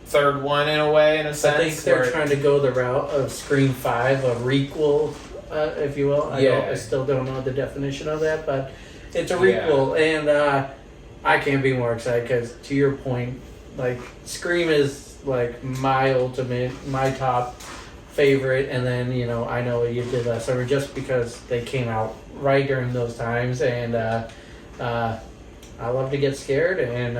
third one in a way, in a sense. I think they're trying to go the route of Scream 5, a requel. If you will. I still don't know the definition of that, but it's a requel, and I can't be more excited because, to your point, like, Scream is like my top favorite, and then, I Know What You Did Last Summer, just because they came out right during those times, and I love to get scared, and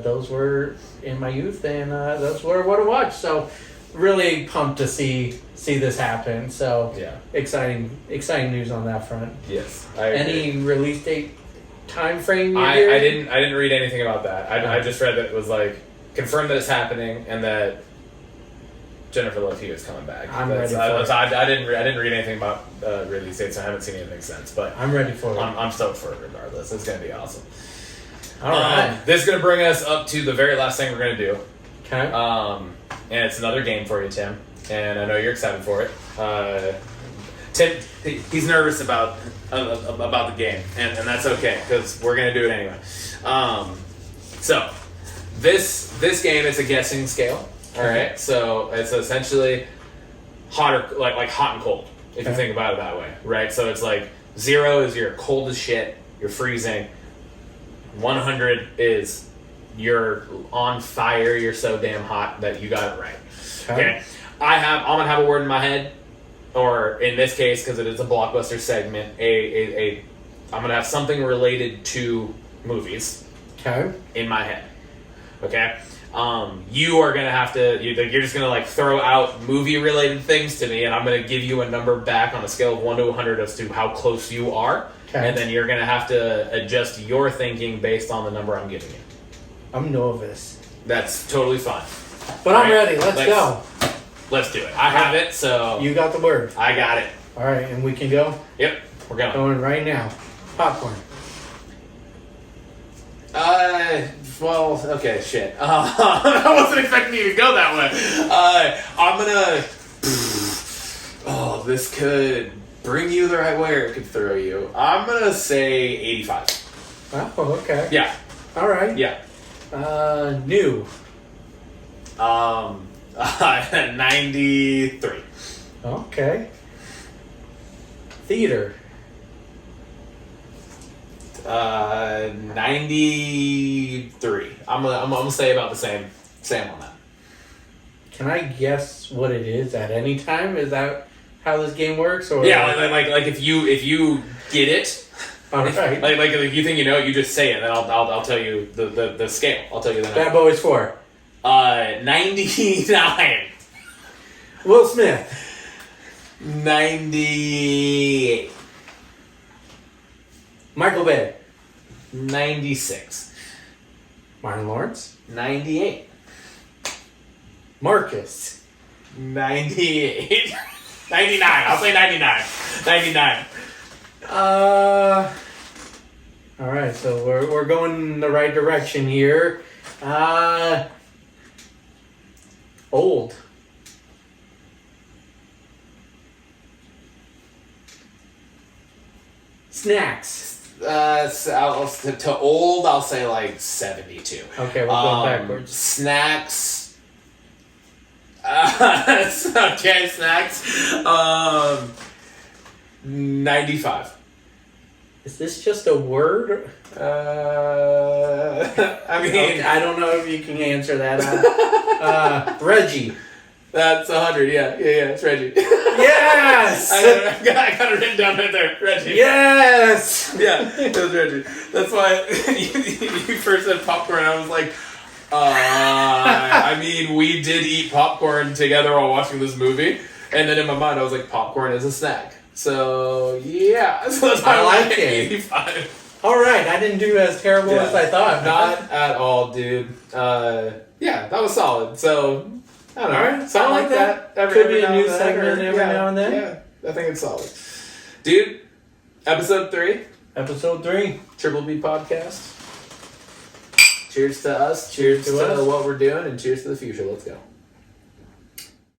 those were in my youth, and those were what I watched, so really pumped to see this happen. So exciting news on that front. Yes, I agree. Any release date, time frame? I didn't read anything about that. I just read that it was like confirmed that it's happening and that Jennifer Love Hewitt's coming back. I'm ready for it. I didn't read anything about release dates. So I haven't seen anything since, but I'm ready for it. I'm stoked for it regardless. It's gonna be awesome. All right, this is gonna bring us up to the very last thing we're gonna do. Okay. And it's another game for you, Tim. And I know you're excited for it. Tim, he's nervous about the game, and that's okay because we're gonna do it anyway. So this game is a guessing scale. All right, so it's essentially hot or like hot and cold if you think about it that way, right? So it's like 0 is you're cold as shit, you're freezing. 100 is you're on fire, you're so damn hot that you got it right. Okay. I'm gonna have a word in my head, or in this case, because it is a Blockbuster segment, I'm gonna have something related to movies. Okay. In my head. Okay. You are gonna have to. You're just gonna like throw out movie related things to me, and I'm gonna give you a number back on a scale of 1 to 100 as to how close you are, and then you're gonna have to adjust your thinking based on the number I'm giving you. I'm novice. That's totally fine. But I'm ready. Let's go. Let's do it. I have it, so... You got the word. I got it. All right, and we can go? Yep, we're going. Going right now. Popcorn. Well, okay, shit. I wasn't expecting you to go that way. I'm gonna... this could bring you the right way, or it could throw you. I'm gonna say 85. Oh, okay. Yeah. All right. Yeah. New. 93. Okay. Theater. 93. I'm gonna say about the same on that. Can I guess what it is at any time? Is that how this game works? Or Yeah, like if you get it, all right. like if you think you know it, you just say it, and I'll tell you the scale. I'll tell you the number. Bad Boys 4. 99. Will Smith. 98. Michael Bay. 96. Martin Lawrence. 98. Marcus. 98. 99. I'll say 99. 99. All right, so we're going in the right direction here. Old. Snacks. To old, I'll say like 72. Okay, we're going backwards. Snacks. Okay, snacks. 95. Is this just a word? I mean, Okay, I don't know if you can answer that. Reggie. that's 100. Yeah, it's Reggie. Yes! I got it written down right there, Reggie. Yes! Yeah, it was Reggie. That's why you first said popcorn. I was like, I mean, we did eat popcorn together while watching this movie, and then in my mind, I was like, popcorn is a snack. So yeah, so that's why I like it. 85. All right, I didn't do as terrible as I thought. Not at all, dude. Yeah, that was solid. So I don't know. All right, Something I like like that. Could be a new segment every now and then. Yeah, I think it's solid. Dude, episode 3. Episode 3. Triple B podcast. Cheers to us. Cheers to us. what we're doing, and cheers to the future. Let's go.